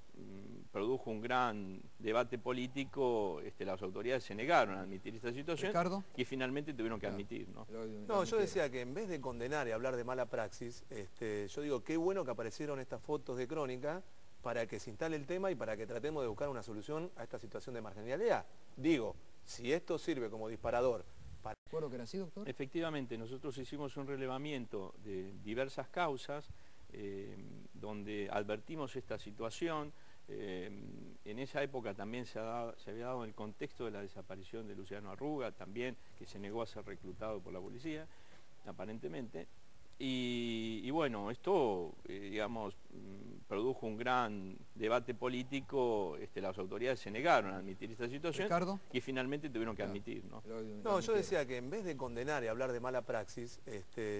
produjo un gran debate político. Las autoridades se negaron a admitir esta situación. Ricardo. Y finalmente tuvieron que admitir, ¿no? No, yo decía que en vez de condenar y hablar de mala praxis, yo digo, qué bueno que aparecieron estas fotos de Crónica para que se instale el tema y para que tratemos de buscar una solución a esta situación de marginalidad. Digo, si esto sirve como disparador para... ¿Me acuerdo que era así, doctor? Efectivamente, nosotros hicimos un relevamiento de diversas causas donde advertimos esta situación. En esa época también se había dado en el contexto de la desaparición de Luciano Arruga, también que se negó a ser reclutado por la policía, aparentemente. Y bueno, esto, digamos, produjo un gran debate político. Las autoridades se negaron a admitir esta situación. Ricardo. Y finalmente tuvieron que admitir, ¿no? No, yo decía que en vez de condenar y hablar de mala praxis,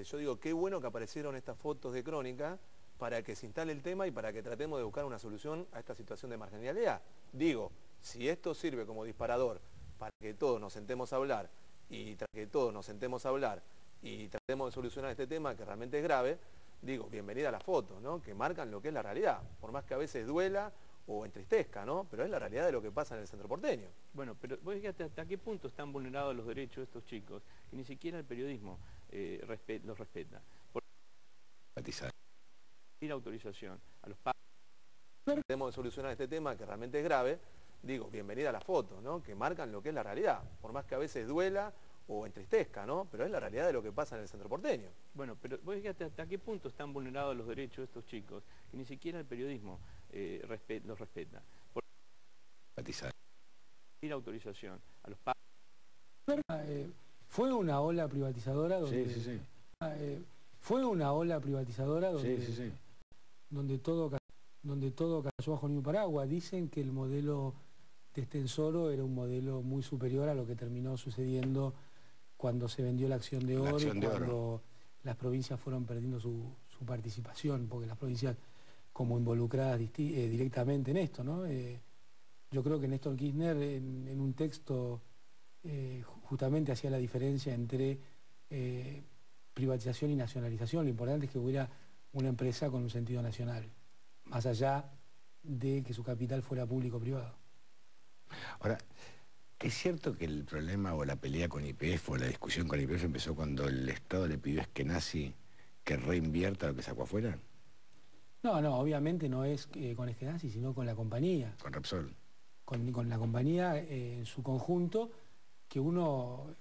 yo digo, qué bueno que aparecieron estas fotos de Crónica para que se instale el tema y para que tratemos de buscar una solución a esta situación de marginalidad. Digo, si esto sirve como disparador para que todos nos sentemos a hablar y tratemos de solucionar este tema que realmente es grave, digo, bienvenida a las fotos, ¿no? Que marcan lo que es la realidad, por más que a veces duela o entristezca, ¿no? Pero es la realidad de lo que pasa en el centro porteño. Bueno, pero vos fíjate hasta qué punto están vulnerados los derechos de estos chicos, que ni siquiera el periodismo los respeta. Por pedir autorización a los padres. Tratemos de solucionar este tema que realmente es grave, digo, bienvenida a las fotos, ¿no? Que marcan lo que es la realidad, por más que a veces duela o entristezca, ¿no? Pero es la realidad de lo que pasa en el centro porteño. Bueno, pero vos fíjate hasta qué punto están vulnerados los derechos de estos chicos, que ni siquiera el periodismo los respeta. Por pedir autorización a los padres. Fue una ola privatizadora donde... Sí. Fue una ola privatizadora donde, Sí. donde todo cayó bajo el mismo paraguas. Dicen que el modelo de Extensoro era un modelo muy superior a lo que terminó sucediendo cuando se vendió la acción de oro y cuando las provincias fueron perdiendo su participación, porque las provincias como involucradas directamente en esto, ¿no? Yo creo que Néstor Kirchner en un texto justamente hacía la diferencia entre privatización y nacionalización. Lo importante es que hubiera una empresa con un sentido nacional, más allá de que su capital fuera público-privado. Ahora, ¿es cierto que el problema o la pelea con YPF o la discusión con YPF empezó cuando el Estado le pidió a Eskenazi que reinvierta lo que sacó afuera? No, obviamente no es con Eskenazi, sino con la compañía. Con Repsol. Con la compañía en su conjunto, que otro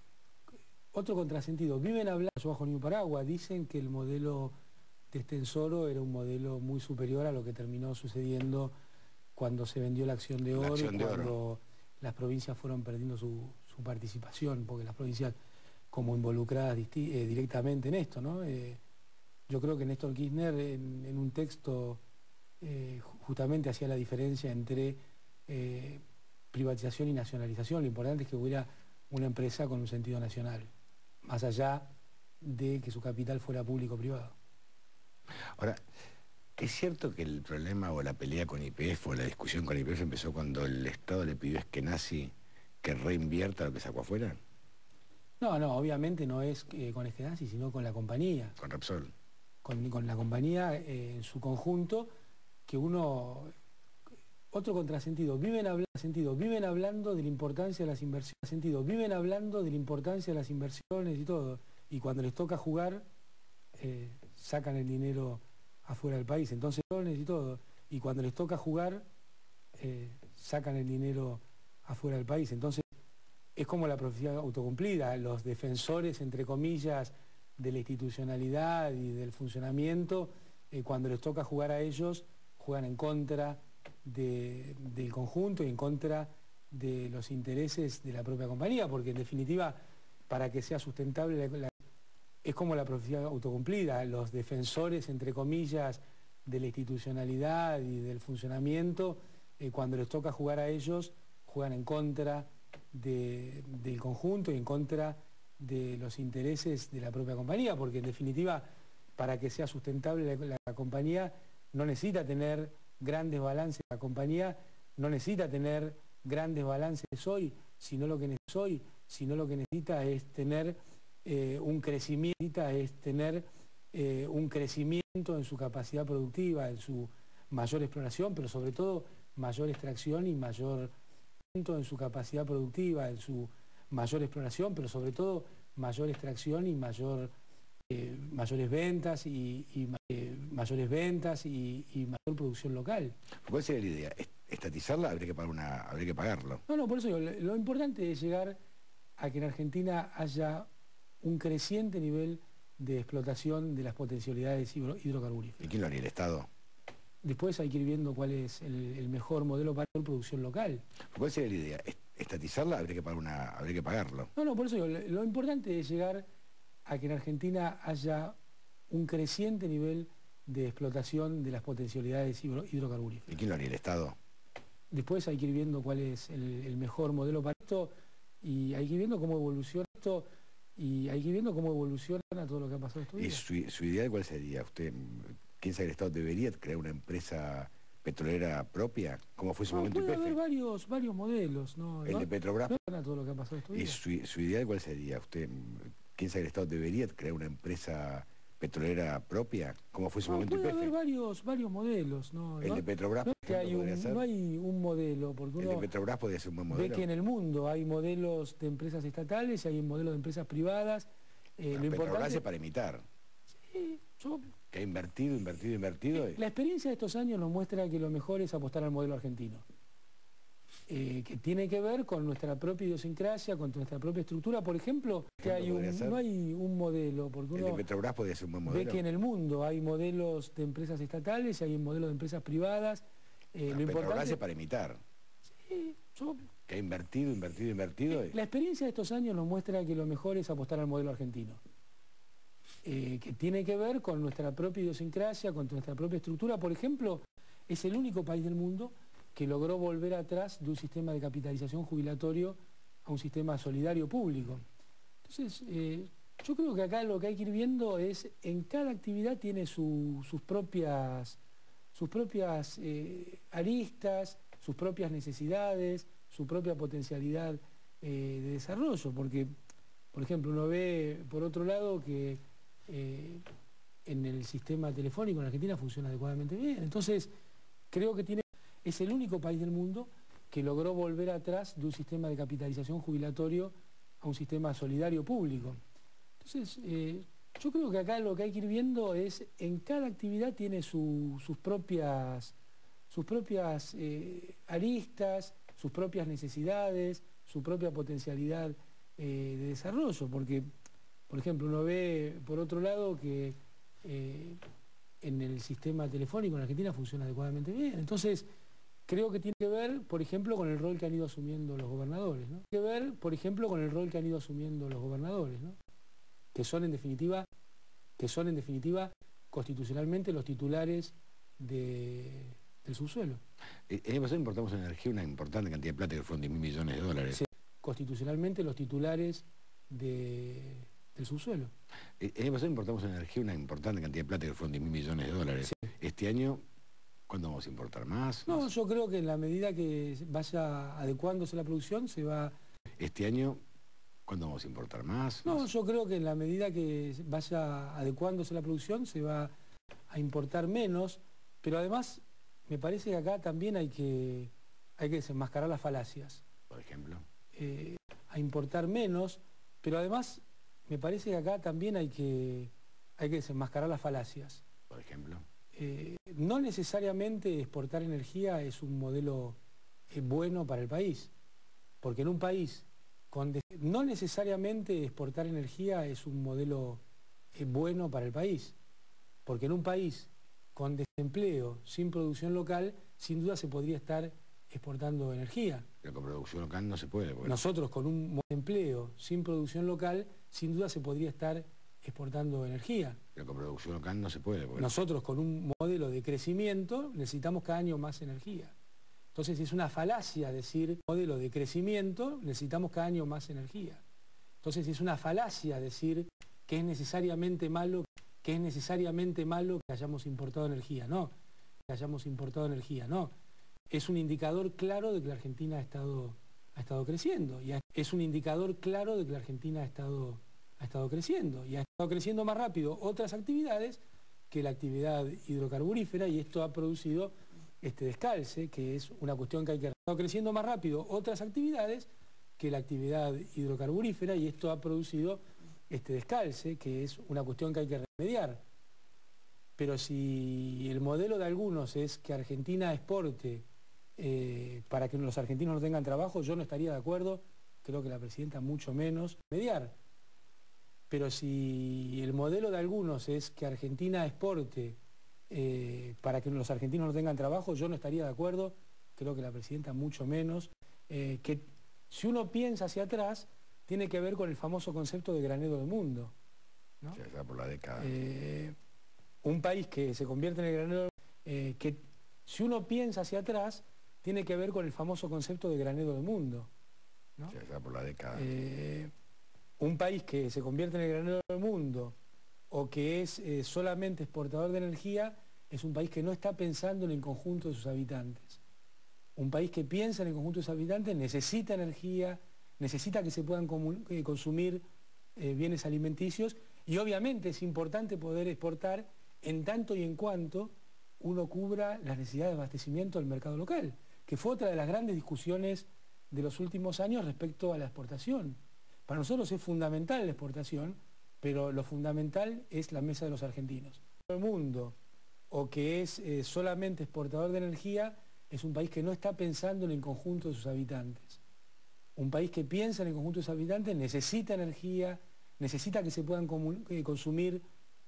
contrasentido, viven hablando bajo el mismo paraguas, dicen que el modelo de Extensoro era un modelo muy superior a lo que terminó sucediendo cuando se vendió la acción de oro y cuando las provincias fueron perdiendo su participación, porque las provincias como involucradas directamente en esto, ¿no? Yo creo que Néstor Kirchner en un texto justamente hacía la diferencia entre privatización y nacionalización. Lo importante es que hubiera una empresa con un sentido nacional, más allá de que su capital fuera público-privado. Ahora, ¿es cierto que el problema o la pelea con YPF o la discusión con YPF empezó cuando el Estado le pidió a Eskenazi que reinvierta lo que sacó afuera? No, obviamente no es con Eskenazi, sino con la compañía. Con Repsol. Con la compañía en su conjunto, que uno... Otro contrasentido, viven hablando de la importancia de las inversiones, viven hablando de la importancia de las inversiones y todo, y cuando les toca jugar, sacan el dinero afuera del país, entonces, y todo, y cuando les toca jugar, sacan el dinero afuera del país, entonces es como la profecía autocumplida, los defensores, entre comillas, de la institucionalidad y del funcionamiento, cuando les toca jugar a ellos, juegan en contra del conjunto y en contra de los intereses de la propia compañía, porque en definitiva, para que sea sustentable, es como la profecía autocumplida, los defensores, entre comillas, de la institucionalidad y del funcionamiento, cuando les toca jugar a ellos, juegan en contra del conjunto y en contra de los intereses de la propia compañía, porque en definitiva, para que sea sustentable la compañía, no necesita tener grandes balances, la compañía no necesita tener grandes balances hoy, sino lo que necesita es tener un crecimiento, en su capacidad productiva, en su mayor exploración, pero sobre todo mayor extracción y mayor en su capacidad productiva, en su mayor exploración, pero sobre todo mayor extracción y mayores ventas y mayor producción local. ¿Cuál sería la idea? ¿Estatizarla? Habría que pagarlo. No, por eso digo, lo importante es llegar a que en Argentina haya un creciente nivel de explotación de las potencialidades hidrocarburíferas. ¿Y quién lo haría? ¿El Estado? Después hay que ir viendo cuál es el mejor modelo para la producción local. ¿Cuál sería la idea? ¿Estatizarla? Habría que pagarlo. No, por eso digo, lo importante es llegar a que en Argentina haya un creciente nivel de explotación de las potencialidades hidrocarburíferas. ¿Y quién lo haría? ¿El Estado? Después hay que ir viendo cuál es el mejor modelo para esto y hay que ir viendo cómo evoluciona esto y hay que ir viendo cómo evoluciona todo lo que ha pasado estos días. ¿Y su idea cuál sería? ¿Usted piensa que el Estado debería crear una empresa petrolera propia? ¿Cómo fue su momento YPF? Puede haber varios modelos, ¿no? ¿El de Petrobras? Todo lo que ha pasado estos días. ¿Y su idea cuál sería? ¿Usted piensa que el Estado debería crear una empresa petrolera propia? ¿Cómo fue su momento YPF? Puede haber varios modelos, ¿no? ¿El de Petrobras? No hay un modelo, porque ¿El de Petrobras podría ser un buen modelo? Ve que en el mundo hay modelos de empresas estatales y hay modelos de empresas privadas. Petrobras es para imitar. Sí, que ha invertido. La experiencia de estos años nos muestra que lo mejor es apostar al modelo argentino. Que tiene que ver con nuestra propia idiosincrasia, con nuestra propia estructura. Por ejemplo, no hay un modelo, porque ¿El de Petrobras podría ser un buen modelo? Ve que en el mundo hay modelos de empresas estatales y hay modelos de empresas privadas. Petrobras es para imitar. Sí, que ha invertido. La experiencia de estos años nos muestra que lo mejor es apostar al modelo argentino. Que tiene que ver con nuestra propia idiosincrasia, con nuestra propia estructura. Por ejemplo, es el único país del mundo que logró volver atrás de un sistema de capitalización jubilatorio a un sistema solidario público. Entonces, yo creo que acá lo que hay que ir viendo es, en cada actividad tiene sus propias aristas, sus propias necesidades, su propia potencialidad de desarrollo, porque, por ejemplo, uno ve, por otro lado, que en el sistema telefónico en Argentina funciona adecuadamente bien. Entonces, creo que es el único país del mundo que logró volver atrás de un sistema de capitalización jubilatorio a un sistema solidario público. Entonces, yo creo que acá lo que hay que ir viendo es, en cada actividad tiene sus propias aristas, sus propias necesidades, su propia potencialidad de desarrollo, porque, por ejemplo, uno ve, por otro lado, que en el sistema telefónico en Argentina funciona adecuadamente bien. Entonces, creo que tiene que ver, por ejemplo, con el rol que han ido asumiendo los gobernadores, ¿no? Que son en definitiva constitucionalmente los titulares del subsuelo. El año pasado importamos energía una importante cantidad de plata, que fueron $10.000 millones. Sí, constitucionalmente los titulares del del subsuelo. El año pasado importamos energía una importante cantidad de plata, que fueron 10.000 millones de dólares. Sí. Este año, ¿cuándo vamos a importar más? No, yo creo que en la medida que vaya adecuándose la producción se va... Este año, ¿cuándo vamos a importar más? No, yo creo que en la medida que vaya adecuándose la producción se va a importar menos, pero además me parece que acá también hay que desenmascarar las falacias. Por ejemplo. A importar menos, pero además me parece que acá también hay que desenmascarar las falacias. Por ejemplo. No necesariamente exportar energía es un modelo bueno para el país, porque en un país no necesariamente exportar energía es un modelo bueno para el país, porque en un país con desempleo, sin producción local, sin duda se podría estar exportando energía. Pero con producción local no se puede. Porque... Nosotros con un empleo sin producción local, sin duda se podría estar exportando energía. Pero con producción local no se puede. Porque... Nosotros con un modelo de crecimiento necesitamos cada año más energía. Entonces es una falacia decir modelo de crecimiento necesitamos cada año más energía. Entonces es una falacia decir que es necesariamente malo que hayamos importado energía. No, que hayamos importado energía, no. Es un indicador claro de que la Argentina ha estado creciendo. Y es un indicador claro de que la Argentina ha estado creciendo. Y ha estado creciendo más rápido otras actividades que la actividad hidrocarburífera, y esto ha producido este descalce, que es una cuestión que hay que... Ha estado creciendo más rápido otras actividades que la actividad hidrocarburífera, y esto ha producido este descalce, que es una cuestión que hay que remediar. Pero si el modelo de algunos es que Argentina exporte para que los argentinos no tengan trabajo, yo no estaría de acuerdo, creo que la presidenta mucho menos, mediar. Pero si el modelo de algunos es que Argentina exporte para que los argentinos no tengan trabajo, yo no estaría de acuerdo, creo que la presidenta mucho menos. Que si uno piensa hacia atrás, tiene que ver con el famoso concepto de granero del mundo, ¿no? Ya está por la década. Un país que se convierte en el granero, que si uno piensa hacia atrás, tiene que ver con el famoso concepto de granero del mundo, ¿no? Ya está por la década. Un país que se convierte en el granero del mundo o que es solamente exportador de energía es un país que no está pensando en el conjunto de sus habitantes. Un país que piensa en el conjunto de sus habitantes necesita energía, necesita que se puedan consumir bienes alimenticios, y obviamente es importante poder exportar en tanto y en cuanto uno cubra las necesidades de abastecimiento del mercado local, que fue otra de las grandes discusiones de los últimos años respecto a la exportación. Para nosotros es fundamental la exportación, pero lo fundamental es la mesa de los argentinos. El mundo, o que es solamente exportador de energía, es un país que no está pensando en el conjunto de sus habitantes. Un país que piensa en el conjunto de sus habitantes necesita energía, necesita que se puedan consumir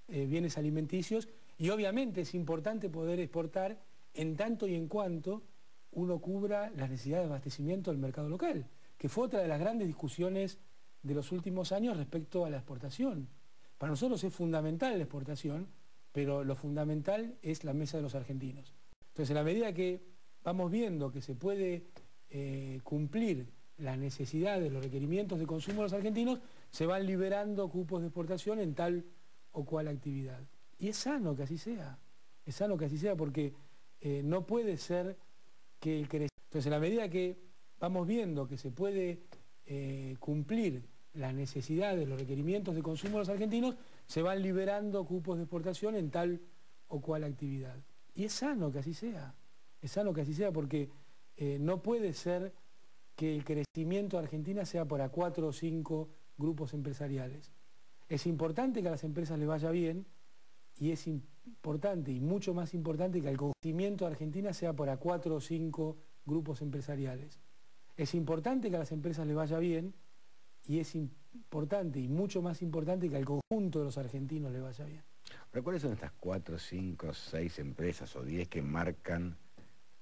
bienes alimenticios, y obviamente es importante poder exportar en tanto y en cuanto uno cubra las necesidades de abastecimiento del mercado local, que fue otra de las grandes discusiones de los últimos años respecto a la exportación. Para nosotros es fundamental la exportación, pero lo fundamental es la mesa de los argentinos. Entonces, en la medida que vamos viendo que se puede cumplir las necesidades, los requerimientos de consumo de los argentinos, se van liberando cupos de exportación en tal o cual actividad. Y es sano que así sea. Es sano que así sea porque no puede ser que el crecimiento... Entonces, en la medida que vamos viendo que se puede cumplir las necesidades, los requerimientos de consumo de los argentinos, se van liberando cupos de exportación en tal o cual actividad. Y es sano que así sea. Es sano que así sea porque no puede ser que el crecimiento de Argentina sea para 4 o 5 grupos empresariales. Es importante que a las empresas les vaya bien, y es importante y mucho más importante que el crecimiento de Argentina sea para 4 o 5 grupos empresariales. Es importante que a las empresas les vaya bien, y es importante y mucho más importante que al conjunto de los argentinos les vaya bien. ¿Pero cuáles son estas 4, 5, 6 empresas o 10 que marcan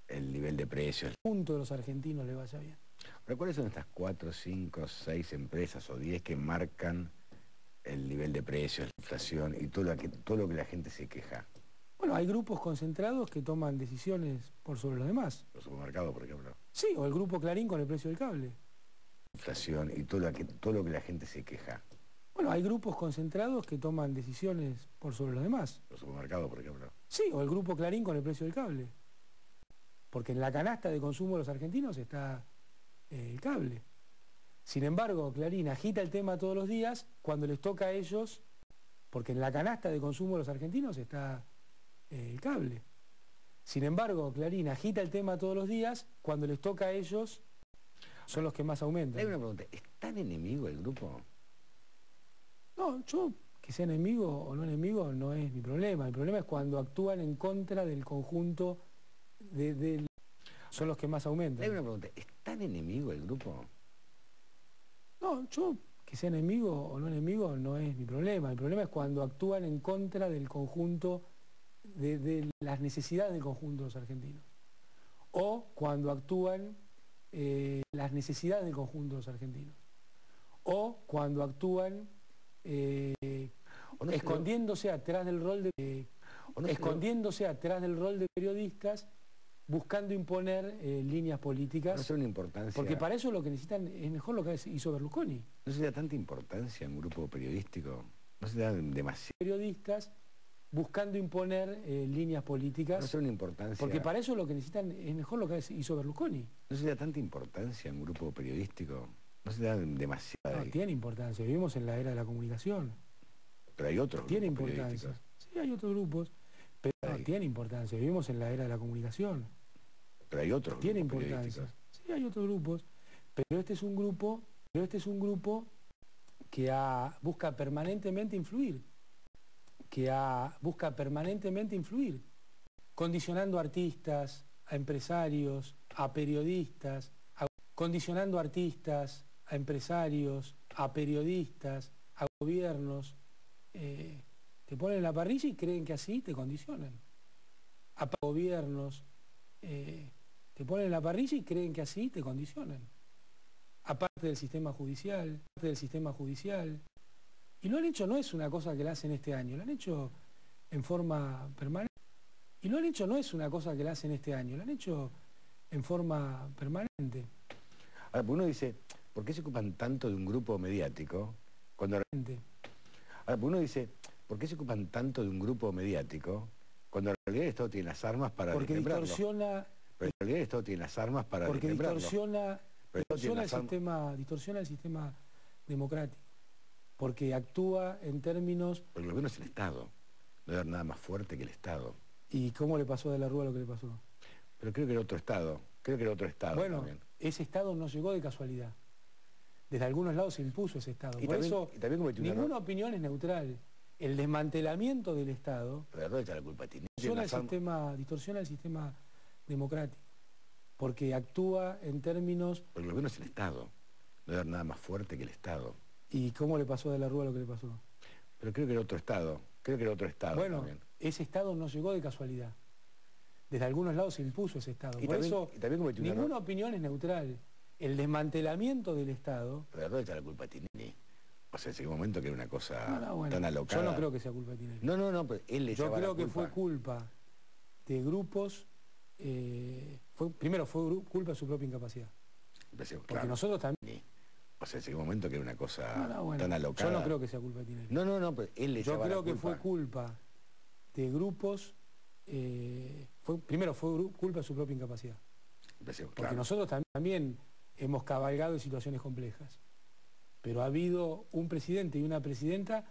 el nivel de precios? Al conjunto de los argentinos les vaya bien. ¿Pero cuáles son estas 4, 5, 6 empresas o 10 que marcan el nivel de precios, la inflación y todo lo que la gente se queja? Bueno, hay grupos concentrados que toman decisiones por sobre los demás. Los supermercados, por ejemplo. Sí, o el grupo Clarín con el precio del cable. Inflación y todo lo que la gente se queja. Bueno, hay grupos concentrados que toman decisiones por sobre los demás. Los supermercados, por ejemplo. Sí, o el grupo Clarín con el precio del cable. Porque en la canasta de consumo de los argentinos está el cable. Sin embargo, Clarín agita el tema todos los días cuando les toca a ellos, porque en la canasta de consumo de los argentinos está el cable. Sin embargo, Clarín agita el tema todos los días cuando les toca a ellos, son los que más aumentan. Hay una pregunta, ¿es tan enemigo el grupo? No, yo, que sea enemigo o no enemigo, no es mi problema. Mi problema es cuando actúan en contra del conjunto son los que más aumentan. Hay una pregunta, ¿es tan enemigo el grupo? No, yo, que sea enemigo o no enemigo, no es mi problema. Mi problema es cuando actúan en contra del conjunto, de las necesidades del conjunto de los argentinos. O cuando actúan las necesidades del conjunto de los argentinos. O cuando actúan escondiéndose atrás del rol de periodistas, buscando imponer líneas políticas. No sé una importancia. Porque para eso lo que necesitan es mejor lo que hizo Berlusconi. ¿No se da tanta importancia en un grupo periodístico? ¿No se da demasiado? Periodistas buscando imponer líneas políticas. No sé una importancia. Porque para eso lo que necesitan es mejor lo que hizo Berlusconi. ¿No se da tanta importancia en un grupo periodístico? ¿No se da demasiado? No, tiene importancia. Vivimos en la era de la comunicación. Pero hay otros tiene grupos importancia. periodísticos. Sí, hay otros grupos. Pero no, tiene importancia. Vivimos en la era de la comunicación. Pero hay otros tiene grupos importancia. periodísticos. Sí, hay otros grupos. Pero este es un grupo que busca permanentemente influir. Busca permanentemente influir. Condicionando a artistas, a empresarios, a periodistas, condicionando a artistas, a empresarios, a periodistas, a gobiernos. Te ponen en la parrilla y creen que así te condicionan. A gobiernos te ponen en la parrilla y creen que así te condicionan. Aparte del sistema judicial, Y lo han hecho, no es una cosa que la hacen este año, lo han hecho en forma permanente. Y lo han hecho, no es una cosa que la hacen este año, lo han hecho en forma permanente. Ahora, uno dice, ¿por qué se ocupan tanto de un grupo mediático cuando... Ahora, uno dice, ¿por qué se ocupan tanto de un grupo mediático cuando en realidad el Estado tiene las armas para desmembrarlo? Pero en realidad el Estado tiene las armas para desmembrarlo. Distorsiona el sistema democrático. Porque actúa en términos... Porque lo que no es el Estado. No hay nada más fuerte que el Estado. ¿Y cómo le pasó a De la Rúa lo que le pasó? Pero creo que era otro Estado. Bueno, también. Ese Estado no llegó de casualidad. Desde algunos lados se impuso ese Estado. Por eso, ninguna opinión es neutral. El desmantelamiento del Estado pero ¿dónde está la culpa? distorsiona el sistema democrático. Porque actúa en términos... Porque lo que no es el Estado. No hay nada más fuerte que el Estado. ¿Y cómo le pasó a De la Rúa lo que le pasó? Pero creo que era otro Estado. Bueno, también. ese Estado no llegó de casualidad. Desde algunos lados se impuso ese Estado. Por eso, ninguna opinión es neutral. El desmantelamiento del Estado... ¿Pero dónde está la culpa de Tinelli? O sea, en ese momento que era una cosa tan alocada. Yo no creo que sea culpa de Tinelli. No, pero él le echaba la culpa. Yo creo que fue culpa de grupos... primero fue culpa de su propia incapacidad. Porque nosotros también... O sea, en ese momento que era una cosa tan alocada. Yo no creo que sea culpa de Tinelli. No, pero él le echaba la culpa. Yo creo que fue culpa de grupos... primero fue culpa de su propia incapacidad. Porque nosotros también hemos cabalgado en situaciones complejas. Pero ha habido un presidente y una presidenta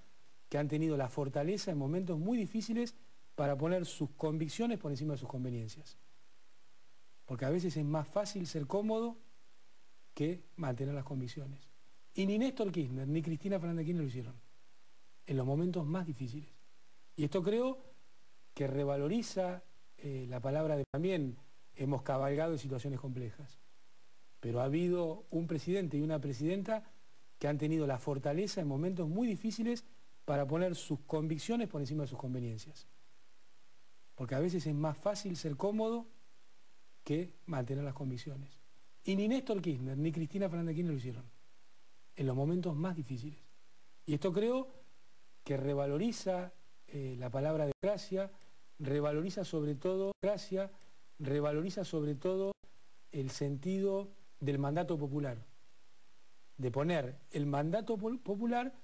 que han tenido la fortaleza en momentos muy difíciles para poner sus convicciones por encima de sus conveniencias. Porque a veces es más fácil ser cómodo que mantener las convicciones. Y ni Néstor Kirchner ni Cristina Fernández de Kirchner lo hicieron. En los momentos más difíciles. Y esto creo que revaloriza la palabra de... También hemos cabalgado en situaciones complejas. Pero ha habido un presidente y una presidenta que han tenido la fortaleza en momentos muy difíciles para poner sus convicciones por encima de sus conveniencias. Porque a veces es más fácil ser cómodo que mantener las convicciones. Y ni Néstor Kirchner ni Cristina Fernández de Kirchner lo hicieron. En los momentos más difíciles. Y esto creo que revaloriza la palabra democracia, revaloriza sobre todo el sentido del mandato popular. De poner el mandato popular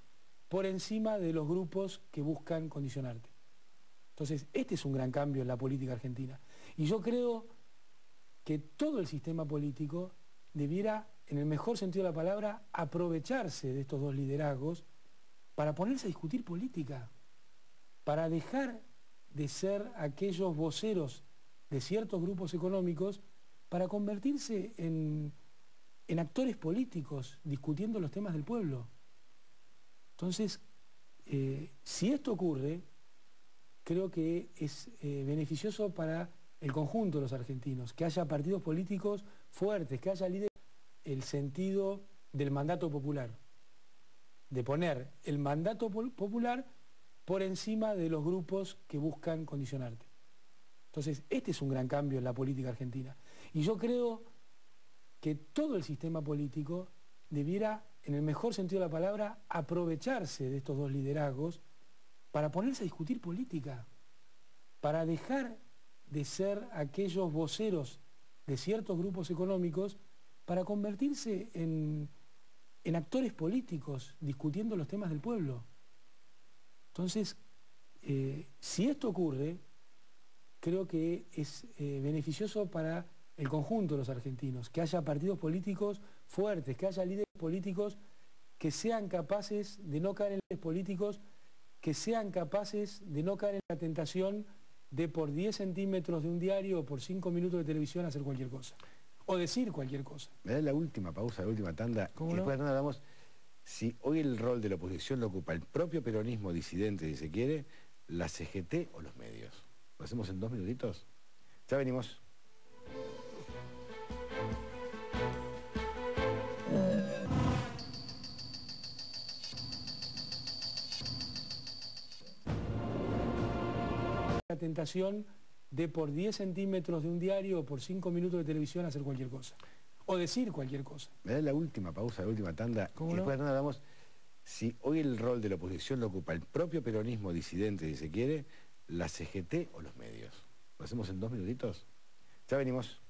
por encima de los grupos que buscan condicionarte. Entonces, este es un gran cambio en la política argentina. Y yo creo que todo el sistema político debiera, en el mejor sentido de la palabra, aprovecharse de estos dos liderazgos para ponerse a discutir política, para dejar de ser aquellos voceros de ciertos grupos económicos para convertirse en actores políticos discutiendo los temas del pueblo. Entonces, si esto ocurre, creo que es beneficioso para el conjunto de los argentinos, que haya partidos políticos fuertes, que haya líderes. El sentido del mandato popular, de poner el mandato popular por encima de los grupos que buscan condicionarte. Entonces, este es un gran cambio en la política argentina. Y yo creo que todo el sistema político debiera, en el mejor sentido de la palabra, aprovecharse de estos dos liderazgos para ponerse a discutir política, para dejar de ser aquellos voceros de ciertos grupos económicos para convertirse en actores políticos discutiendo los temas del pueblo. Entonces, si esto ocurre, creo que es beneficioso para el conjunto de los argentinos, que haya partidos políticos fuertes, que haya líderes políticos que sean capaces de no caer en líderes políticos, que sean capaces de no caer en la tentación de por 10 centímetros de un diario o por 5 minutos de televisión hacer cualquier cosa. O decir cualquier cosa. Me da la última pausa, la última tanda. ¿Cómo y no? después de la tanda hablamos si hoy el rol de la oposición lo ocupa el propio peronismo disidente, si se quiere, la CGT o los medios. ¿Lo hacemos en 2 minutitos? Ya venimos. La tentación de por 10 centímetros de un diario o por 5 minutos de televisión hacer cualquier cosa. O decir cualquier cosa. Me da la última pausa, la última tanda. ¿Cómo y no? después de la tanda hablamos si hoy el rol de la oposición lo ocupa el propio peronismo disidente, si se quiere, la CGT o los medios. ¿Lo hacemos en 2 minutitos? Ya venimos.